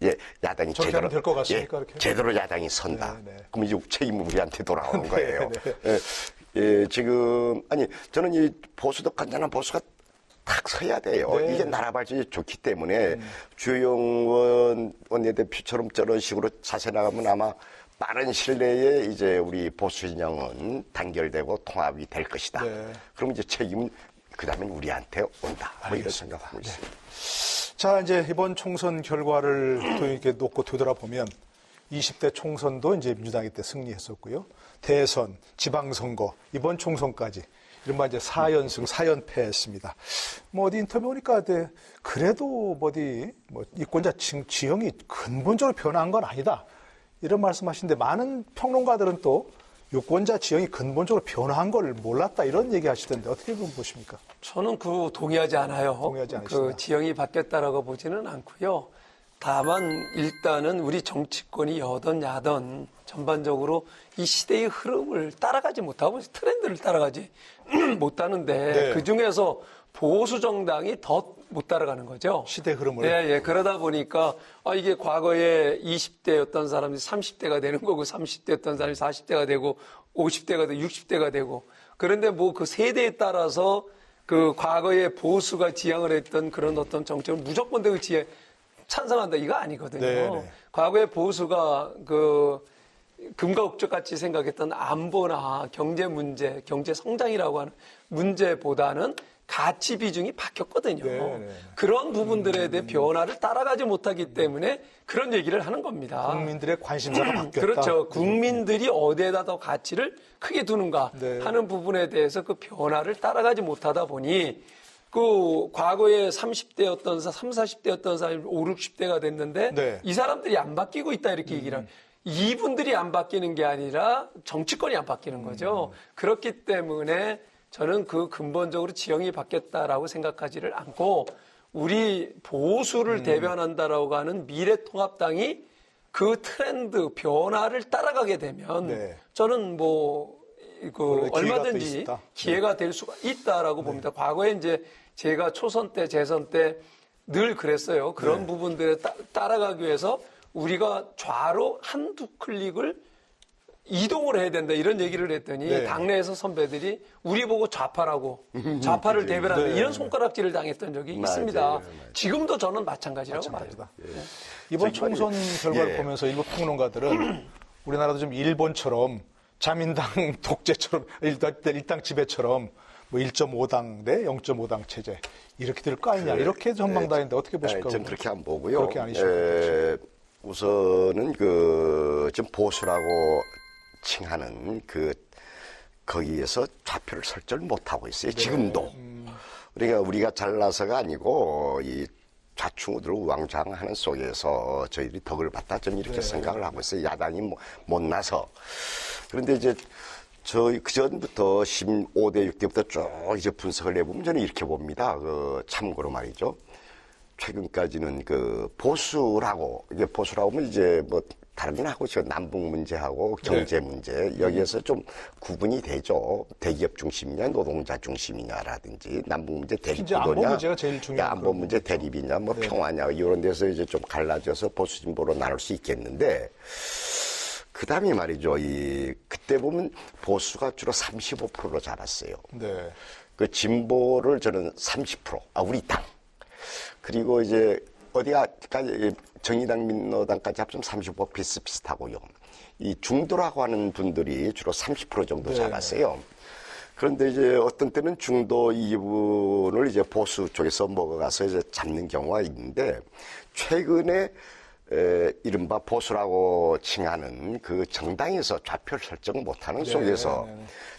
예, 야당이 저렇게 제대로 하면 될것 같습니까, 이렇게? 제대로 야당이 선다. 네, 네. 그럼 이제 책임은 우리한테 돌아오는 거예요. 네. 지금 저는 이 보수도 간단한 보수가 딱 서야 돼요. 네. 이게 나라 발전이 좋기 때문에 주호영 원내대표처럼 저런 식으로 자세 나가면 아마 빠른 시일 내에 이제 우리 보수 진영은 단결되고 통합이 될 것이다. 네. 그럼 이제 책임은 그다음엔 우리한테 온다. 뭐 이런 생각하고 네. 있습니다. 자, 이제 이번 총선 결과를 또 이렇게 놓고 되돌아보면 20대 총선도 이제 민주당이 때 승리했었고요. 대선, 지방선거, 이번 총선까지 이른바 이제 4연승, 4연패 했습니다. 뭐 어디 인터뷰 보니까 그래도 이권자 지형이 근본적으로 변한 건 아니다. 이런 말씀 하시는데 많은 평론가들은 또 유권자 지형이 근본적으로 변화한 걸 몰랐다 이런 얘기 하시던데 어떻게 보십니까? 저는 동의하지 않아요. 동의하지 않으시다. 그 지형이 바뀌었다라고 보지는 않고요. 다만 일단은 우리 정치권이 여든 야든 전반적으로 이 시대의 흐름을 따라가지 못하고 트렌드를 따라가지 못하는데 네. 그중에서 보수 정당이 더 못 따라가는 거죠. 시대 흐름을. 네, 예. 그러다 보니까 이게 과거에 20대였던 사람이 30대가 되는 거고 30대였던 사람이 40대가 되고 50대가 되고 60대가 되고 그런데 뭐 그 세대에 따라서 그 과거에 보수가 지향을 했던 그런 어떤 정책을 무조건 그 지에 찬성한다 이거 아니거든요. 네네. 과거에 보수가 그 금과 옥적 같이 생각했던 안보나 경제 문제, 경제 성장이라고 하는 문제보다는 가치 비중이 바뀌었거든요. 네네. 그런 부분들에 대해 변화를 따라가지 못하기 때문에 그런 얘기를 하는 겁니다. 국민들의 관심사가 바뀌었다. 그렇죠. 국민들이 어디에다 더 가치를 크게 두는가 네. 하는 부분에 대해서 그 변화를 따라가지 못하다 보니 그 과거에 30대였던 40대였던 사람이 60대가 됐는데 네. 이 사람들이 안 바뀌고 있다 이렇게 얘기를 하는 이분들이 안 바뀌는 게 아니라 정치권이 안 바뀌는 거죠. 그렇기 때문에 저는 그 근본적으로 지형이 바뀌었다라고 생각하지를 않고 우리 보수를 대변한다라고 하는 미래통합당이 그 트렌드 변화를 따라가게 되면 네. 저는 기회가 얼마든지 또 있다. 기회가 될 수가 있다라고 봅니다. 과거에 이제 제가 초선 때, 재선 때 늘 그랬어요. 그런 부분들에 따라가기 위해서 우리가 좌로 한두 클릭을 이동을 해야 된다 이런 얘기를 했더니 네. 당내에서 선배들이 우리 보고 좌파라고 좌파를 대변한다 네. 이런 손가락질을 당했던 적이 있습니다. 맞아요. 지금도 저는 마찬가지라고 봐요. 마찬가지다. 이번 총선 결과를 예. 보면서 일부 평론가들은 우리나라도 좀 일본처럼 자민당 독재처럼 일당 지배처럼 1.5당 대 0.5당 체제 이렇게 될 거 아니냐 이렇게 전망다했는데 어떻게 보실까요? 전 그렇게 안 보고요. 그렇게 아니십니까? 우선은 지금 보수라고 칭하는 거기에서 좌표를 설정을 못 하고 있어요. 지금도. 그러니까 우리가 잘나서가 아니고 이 좌충우돌 우왕좌왕하는 속에서 저희들이 덕을 봤다. 저는 이렇게 생각을 하고 있어요. 야당이 못나서. 그런데 이제 그 전부터 15대 6대부터 쭉 이제 분석을 해보면 저는 이렇게 봅니다. 참고로 말이죠. 최근까지는 보수라고, 이게 보수라고 하면 이제 다른 하고 남북 문제하고 경제 문제, 여기에서 좀 구분이 되죠. 대기업 중심이냐, 노동자 중심이냐라든지, 남북 문제 대립구도냐, 안보 문제가 제일 중요한 안보 문제 대립이냐, 평화냐, 이런 데서 이제 좀 갈라져서 보수 진보로 나눌 수 있겠는데, 그 다음에 말이죠. 그때 보면 보수가 주로 35%로 잡았어요. 네. 그 진보를 저는 30%, 우리 당. 그리고 이제 어디가까지 정의당, 민노당까지 합치면 35% 비슷비슷하고요. 이 중도라고 하는 분들이 주로 30% 정도 잡았어요. 그런데 이제 어떤 때는 중도 이분을 이제 보수 쪽에서 먹어가서 이제 잡는 경우가 있는데 최근에 이른바 보수라고 칭하는 그 정당에서 좌표를 설정 못하는 속에서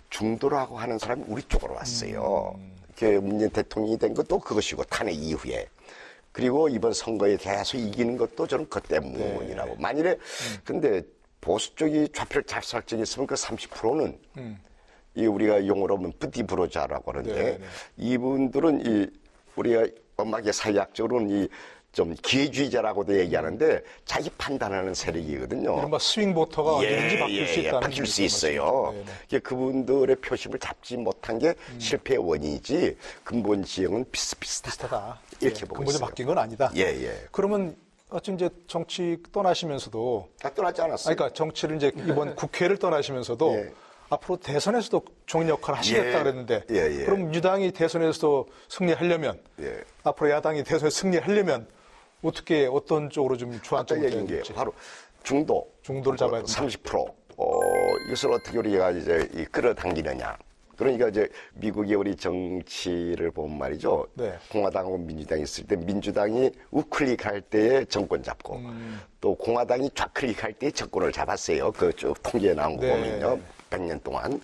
중도라고 하는 사람이 우리 쪽으로 왔어요. 문재인 대통령이 된 것도 그것이고 탄핵 이후에. 그리고 이번 선거에 계속 이기는 것도 저는 그 때문이라고. 만일에 근데 보수 쪽이 좌표를 잘 설정했으면 그 30%는 우리가 용어로 하면 뿌디브로자라고 하는데 이분들은 우리가 엄하게 사회학적으로는 좀 기회주의자라고도 얘기하는데 자기 판단하는 세력이거든요. 이른바 스윙 보터가 언제든지 바뀔 수 있다는 바뀔 수 있어요. 그분들의 표심을 잡지 못한 게 실패의 원인이지 근본 지형은 비슷비슷하다. 이렇게 보고 근본이 있어요. 바뀐 건 아니다. 예. 그러면 어쩜 이제 정치 떠나시면서도 떠나지 않았어요. 그러니까 정치를 이제 이번 국회를 떠나시면서도 앞으로 대선에서도 종인 역할을 하시겠다 그랬는데 그럼 민주당이 대선에서도 승리하려면 앞으로 야당이 대선에 승리하려면 어떻게 어떤 쪽으로 좀 아까 주안점을 얘기한 게 둬야될지. 바로 중도를 잡아야 된다. 30%. 이것을 어떻게 우리가 이제 끌어당기느냐. 그러니까 이제 미국의 우리 정치를 보면 말이죠. 네. 공화당하고 민주당이 있을 때 민주당이 우클릭할 때에 정권 잡고 또 공화당이 좌클릭할 때 정권을 잡았어요. 그 쭉 통계에 나온 거 네. 보면요. 100년 동안.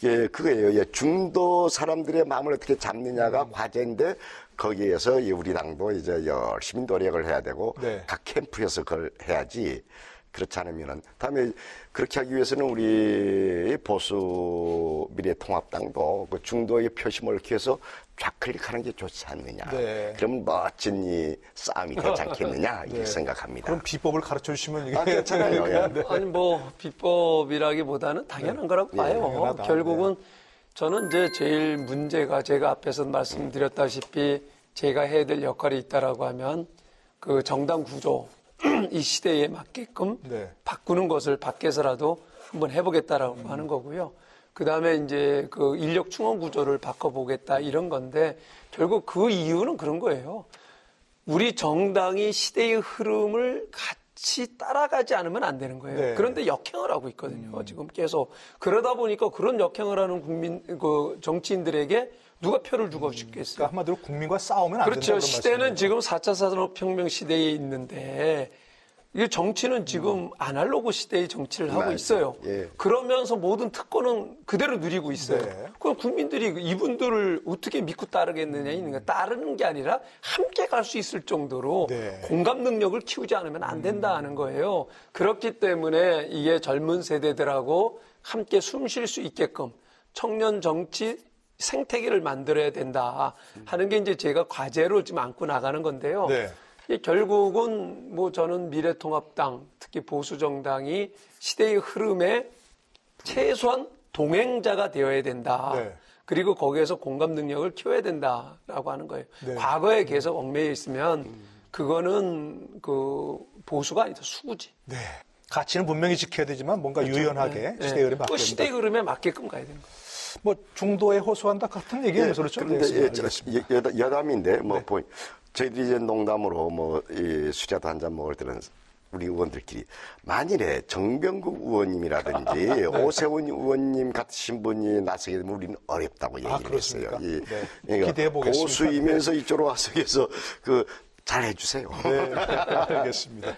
예, 그거예요. 예, 중도 사람들의 마음을 어떻게 잡느냐가 과제인데 거기에서 우리 당도 이제 열심히 노력을 해야 되고 네. 각 캠프에서 그걸 해야지. 그렇지 않으면은 다음에 그렇게 하기 위해서는 우리 보수 미래통합당도 그 중도의 표심을 키워서 좌클릭하는 게 좋지 않느냐. 네. 그럼 멋진 이 싸움이 되지 않겠느냐 이렇게 생각합니다. 그럼 비법을 가르쳐 주시면 이게 괜찮아요. 예. 네. 아니 뭐 비법이라기보다는 당연한 거라고 봐요. 당연하다. 결국은 저는 이제 제일 문제가 제가 앞에서 말씀드렸다시피 제가 해야 될 역할이 있다라고 하면 그 정당 구조 이 시대에 맞게끔 네. 바꾸는 것을 밖에서라도 한번 해보겠다라고 하는 거고요. 그 다음에 이제 그 인력 충원 구조를 바꿔보겠다 이런 건데 결국 그 이유는 그런 거예요. 우리 정당이 시대의 흐름을 같이 따라가지 않으면 안 되는 거예요. 네. 그런데 역행을 하고 있거든요. 지금 계속 그러다 보니까 그런 역행을 하는 정치인들에게 누가 표를 주고 싶겠어요. 그러니까 한마디로 국민과 싸우면 안 된다. 그렇죠. 시대는 지금 4차 산업혁명 시대에 있는데 이 정치는 지금 아날로그 시대의 정치를 하고 있어요. 예. 그러면서 모든 특권은 그대로 누리고 있어요. 네. 그럼 국민들이 이분들을 어떻게 믿고 따르겠느냐, 따르는 게 아니라 함께 갈 수 있을 정도로 네. 공감 능력을 키우지 않으면 안 된다 하는 거예요. 그렇기 때문에 이게 젊은 세대들하고 함께 숨 쉴 수 있게끔 청년 정치 생태계를 만들어야 된다 하는 게 이제 제가 과제로 지금 안고 나가는 건데요. 네. 결국은 뭐 저는 미래통합당, 특히 보수정당이 시대의 흐름에 최소한 동행자가 되어야 된다. 네. 그리고 거기에서 공감 능력을 키워야 된다라고 하는 거예요. 네. 과거에 계속 얽매여 있으면 그거는 그 보수가 아니다, 수구지. 네. 가치는 분명히 지켜야 되지만 뭔가 유연하게 네. 시대의 흐름에 그 맞게 시대의 흐름에 맞게끔 가야 되는 거예요. 뭐 중도에 호소한다 같은 얘기하면서 그렇죠. 그런데 여담인데 뭐 저희들이 이제 농담으로 뭐 이 수자도 한 잔 먹을 때는 우리 의원들끼리 만일에 정병국 의원님이라든지 오세훈 의원님 같으신 분이 나서게 되면 우리는 어렵다고 얘기를 했어요. 그렇습니까? 네. 그러니까 기대해 보겠습니다. 보수이면서 이쪽으로 와서 그래서 잘 해주세요. 네, 알겠습니다.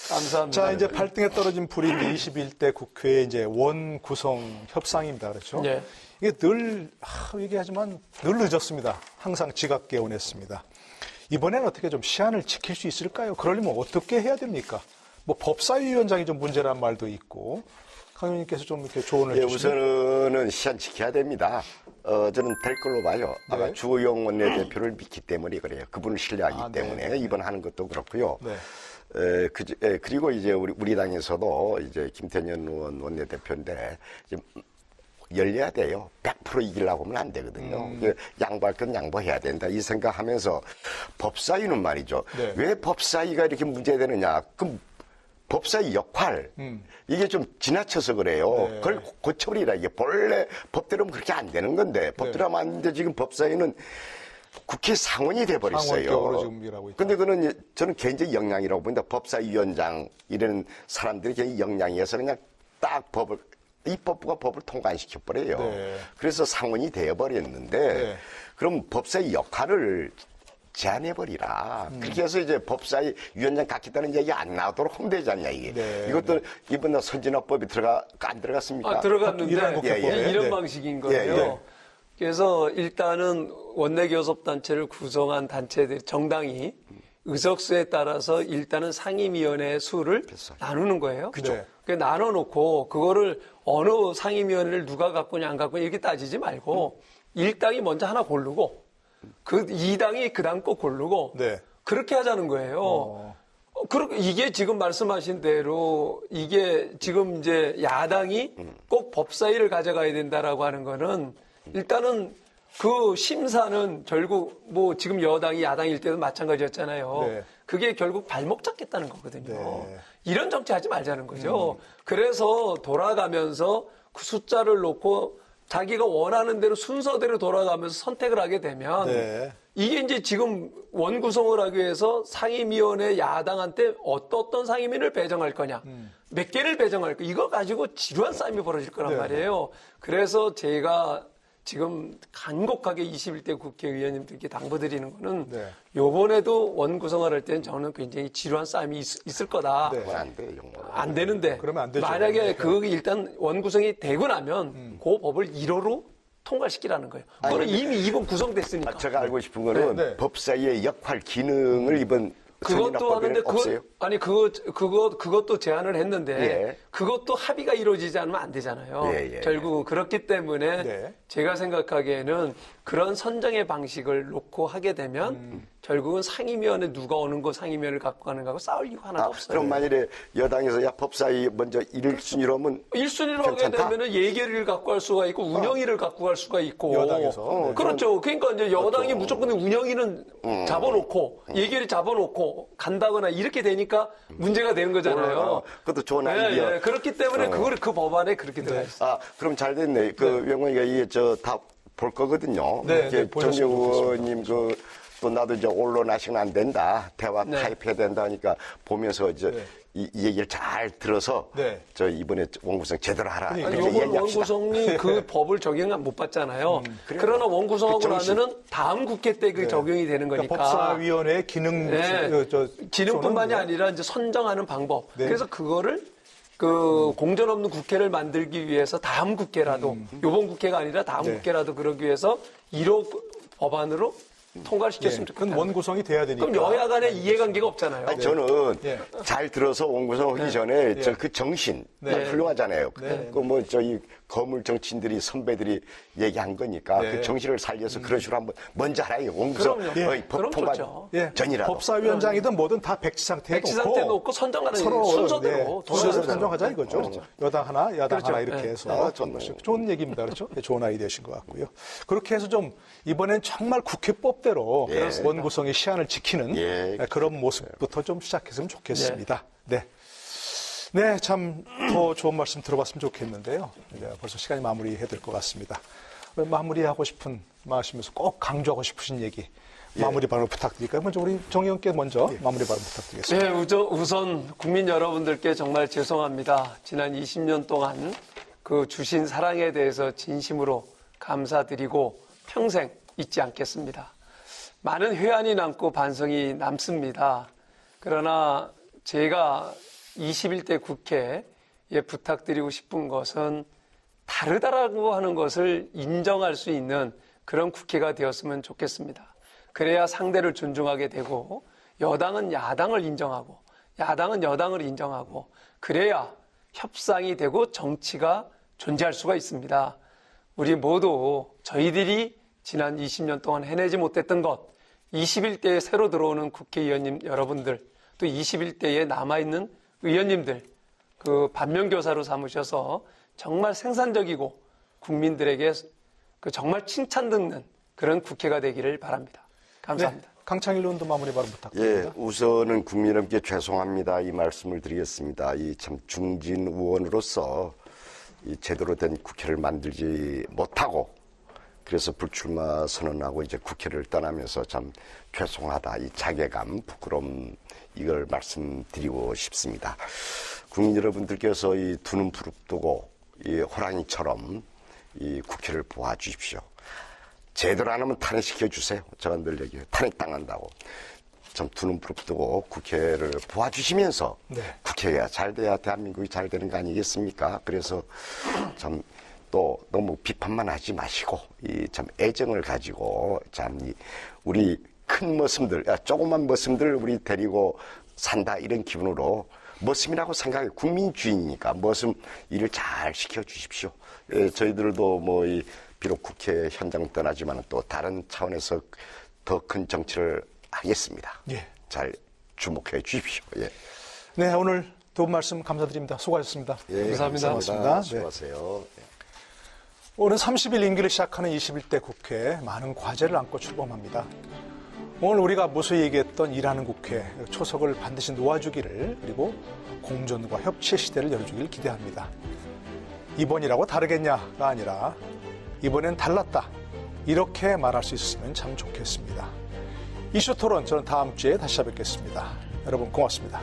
감사합니다. 자, 이제 8등에 떨어진 불이 21대 국회의 이제 원구성 협상입니다. 그렇죠? 네. 이게 늘 얘기하지만 늘 늦었습니다. 항상 지각 개원했습니다. 이번에는 어떻게 좀 시한을 지킬 수 있을까요? 그러려면 어떻게 해야 됩니까? 뭐 법사위원장이 좀 문제란 말도 있고 강 의원님께서 좀 이렇게 조언을 예, 해주시면. 우선은 시한 지켜야 됩니다. 저는 될 걸로 봐요. 아까 주호영 원내대표를 믿기 때문에 그래요. 그분을 신뢰하기 때문에 이번 하는 것도 그렇고요. 네. 그리고 이제 우리 당에서도 이제 김태년 의원 원내대표인데 이제 열려야 돼요. 100% 이기려고 하면 안 되거든요. 양보할 건 양보해야 된다. 이 생각하면서 법사위는 말이죠. 네. 왜 법사위가 이렇게 문제되느냐. 그럼 법사위 역할 이게 좀 지나쳐서 그래요. 네. 그걸 고쳐버리라. 이게 본래 법대로는 그렇게 안 되는 건데 법대로 하면 안 되는데 지금 법사위는 국회 상원이 돼버렸어요. 상원격으로 지금 일하고 있다. 근데 그거는 저는 개인적 역량이라고 봅니다. 법사위원장 이런 사람들이 개인 역량이어서 그냥 딱 입법부가 법을 통과시켜버려요. 네. 그래서 상원이 되어버렸는데 네. 그럼 법사위 역할을 제한해버리라. 그렇게 해서 이제 법사위 위원장 갖겠다는 얘기 안 나오도록 하면 되지 않냐, 이게. 네, 이것도 이번 선진화법이 안 들어갔습니까? 들어갔는데 이런 국회법에. 이런 네. 방식인 거예요. 예. 그래서 일단은 원내교섭단체를 구성한 단체들, 정당이 의석수에 따라서 일단은 상임위원회 수를 나누는 거예요. 그죠. 네. 그 나눠놓고 그거를 어느 상임위원회를 누가 갖고냐 안 갖고냐 이렇게 따지지 말고 1당이 먼저 하나 고르고 그 2당이 그 다음 거 고르고 네. 그렇게 하자는 거예요. 이게 지금 말씀하신 대로 이게 지금 이제 야당이 꼭 법사위를 가져가야 된다라고 하는 거는 일단은 그 심사는 결국 뭐 지금 여당이 야당일 때도 마찬가지였잖아요. 네. 그게 결국 발목 잡겠다는 거거든요. 네. 이런 정치 하지 말자는 거죠. 그래서 돌아가면서 그 숫자를 놓고 자기가 원하는 대로 순서대로 돌아가면서 선택을 하게 되면 네. 이게 이제 지금 원구성을 하기 위해서 상임위원회 야당한테 어떤 상임위를 배정할 거냐, 몇 개를 배정할 거냐, 이거 가지고 지루한 싸움이 벌어질 거란 네. 말이에요. 그래서 제가 지금 간곡하게 21대 국회의원님들께 당부드리는 거는 네. 요번에도 원구성을 할 때는 저는 굉장히 지루한 싸움이 있을 거다. 네. 그건 안 돼, 이런 거. 안 되는데 그러면 안 되죠. 만약에 그 일단 원구성이 되고 나면 그 법을 1호로 통과시키라는 거예요. 그거는 이미 이번 구성됐으니까. 제가 알고 싶은 거는 네. 법사위의 역할, 기능을 이번 그것도 하는데 없어요? 그것도 제안을 했는데 예. 그것도 합의가 이루어지지 않으면 안 되잖아요. 예, 예. 결국은 그렇기 때문에 네. 제가 생각하기에는 그런 선정의 방식을 놓고 하게 되면 결국은 상임위원회 누가 오는 거 상임위원회를 갖고 가는 거하고 싸울 이유가 하나도 없어요. 그럼 만일에 여당에서 야 법사위 먼저 1순위로 하면 1순위로 하게 괜찮다? 되면은 예결위를 갖고 갈 수가 있고 운영위를 갖고 갈 수가 있고 여당에서. 네. 그렇죠. 그러니까 이제 여당이 무조건 운영위는 잡아놓고 예결위 잡아놓고 간다거나 이렇게 되니까 문제가 되는 거잖아요. 그것도 좋은 아이디어. 예. 그렇기 때문에 그 법안에 그렇게 들어가 있어요. 아, 그럼 잘 됐네. 그 영광이가 이게 다 볼 거거든요. 네, 네, 보셨으면 정의원님 또 나도 이제 언론하시면 안 된다. 대화 네. 타입해야 된다 하니까 보면서 이제 네. 이 얘기를 잘 들어서 네. 저 이번에 원구성 제대로 하라. 아니, 이렇게 요번 얘기합시다. 원구성이 그 법을 적용을 못 받잖아요. 그러나 원구성하고 그 정신. 나면은 다음 국회 때 그 적용이 되는 거니까. 그러니까 법사위원회의 기능, 네. 기능뿐만이 네. 아니라 이제 선정하는 방법. 네. 그래서 그거를 그 공전 없는 국회를 만들기 위해서 다음 국회라도 이번 국회가 아니라 다음 네. 국회라도 그러기 위해서 1호 법안으로 통과를 시켰으면 그건 좋겠다. 원구성이 돼야 되니까. 그럼 여야 간의 이해관계가 없잖아요. 아니, 저는 네. 잘 들어서 원구성 하기 전에 저 그 정신 네. 훌륭하잖아요. 네. 그 뭐 저희 거물 정치인들이 선배들이 얘기한 거니까 네. 그 정신을 살려서 그런 식으로 한번 먼저 하라. 원구성 그럼요. 법 그럼 통과 좋죠. 전이라도. 법사위원장이든 뭐든 다 백지 상태에 백지 상태에 놓고 선정하는 서로 순서대로 네, 돌아가는 순서대로 거죠. 선정하자 이거죠. 여당 하나, 야당 그렇죠. 하나 이렇게 네. 해서 좋네요. 좋은 얘기입니다. 그렇죠? 네, 좋은 아이디어신 것 같고요. 그렇게 해서 좀 이번엔 정말 국회법대로 원구성의 시한을 지키는 예. 그런 모습부터 좀 시작했으면 좋겠습니다. 네. 네, 참 더 좋은 말씀 들어봤으면 좋겠는데요. 이제 벌써 시간이 마무리해야 될 것 같습니다. 마무리하고 싶은 말씀에서 꼭 강조하고 싶으신 얘기 마무리 발언 부탁드릴까요? 먼저 우리 정 의원께 먼저 마무리 발언 부탁드리겠습니다. 네, 우선 국민 여러분들께 정말 죄송합니다. 지난 20년 동안 그 주신 사랑에 대해서 진심으로 감사드리고 평생 잊지 않겠습니다. 많은 회한이 남고 반성이 남습니다. 그러나 제가 21대 국회에 부탁드리고 싶은 것은 다르다라고 하는 것을 인정할 수 있는 그런 국회가 되었으면 좋겠습니다. 그래야 상대를 존중하게 되고 여당은 야당을 인정하고 야당은 여당을 인정하고 그래야 협상이 되고 정치가 존재할 수가 있습니다. 우리 모두 저희들이 지난 20년 동안 해내지 못했던 것 21대에 새로 들어오는 국회의원님 여러분들 또 21대에 남아있는 의원님들 그 반면교사로 삼으셔서 정말 생산적이고 국민들에게 그 정말 칭찬 듣는 그런 국회가 되기를 바랍니다. 감사합니다. 네, 강창일 의원도 마무리 발언 부탁드립니다. 예, 우선은 국민께 죄송합니다. 이 말씀을 드리겠습니다. 이 참 중진 의원으로서 이 제대로 된 국회를 만들지 못하고 그래서 불출마 선언하고 이제 국회를 떠나면서 참 죄송하다. 이 자괴감, 부끄러움 이걸 말씀드리고 싶습니다. 국민 여러분들께서 이 두 눈 부릅뜨고 이 호랑이처럼 이 국회를 보아주십시오. 제대로 안 하면 탄핵시켜 주세요. 제가 늘 얘기해요. 탄핵당한다고. 참 두 눈 부릅뜨고 국회를 보아주시면서 네. 국회가 잘 돼야 대한민국이 잘 되는 거 아니겠습니까? 그래서 참 또 너무 비판만 하지 마시고 이 참 애정을 가지고 참 우리 큰 머슴들, 조그만 머슴들 우리 데리고 산다 이런 기분으로 머슴이라고 생각해 국민주의니까 머슴 일을 잘 시켜주십시오. 예, 저희들도 뭐 비록 국회 현장 떠나지만 또 다른 차원에서 더 큰 정치를 하겠습니다. 예. 잘 주목해 주십시오. 예. 네, 오늘 두 분 말씀 감사드립니다. 수고하셨습니다. 예, 감사합니다. 감사합니다. 네. 수고하세요. 오늘 30일 임기를 시작하는 21대 국회 많은 과제를 안고 출범합니다. 오늘 우리가 무수히 얘기했던 일하는 국회 초석을 반드시 놓아주기를 그리고 공존과 협치의 시대를 열어주기를 기대합니다. 이번이라고 다르겠냐가 아니라 이번엔 달랐다. 이렇게 말할 수 있었으면 참 좋겠습니다. 이슈 토론 저는 다음 주에 다시 찾아뵙겠습니다. 여러분 고맙습니다.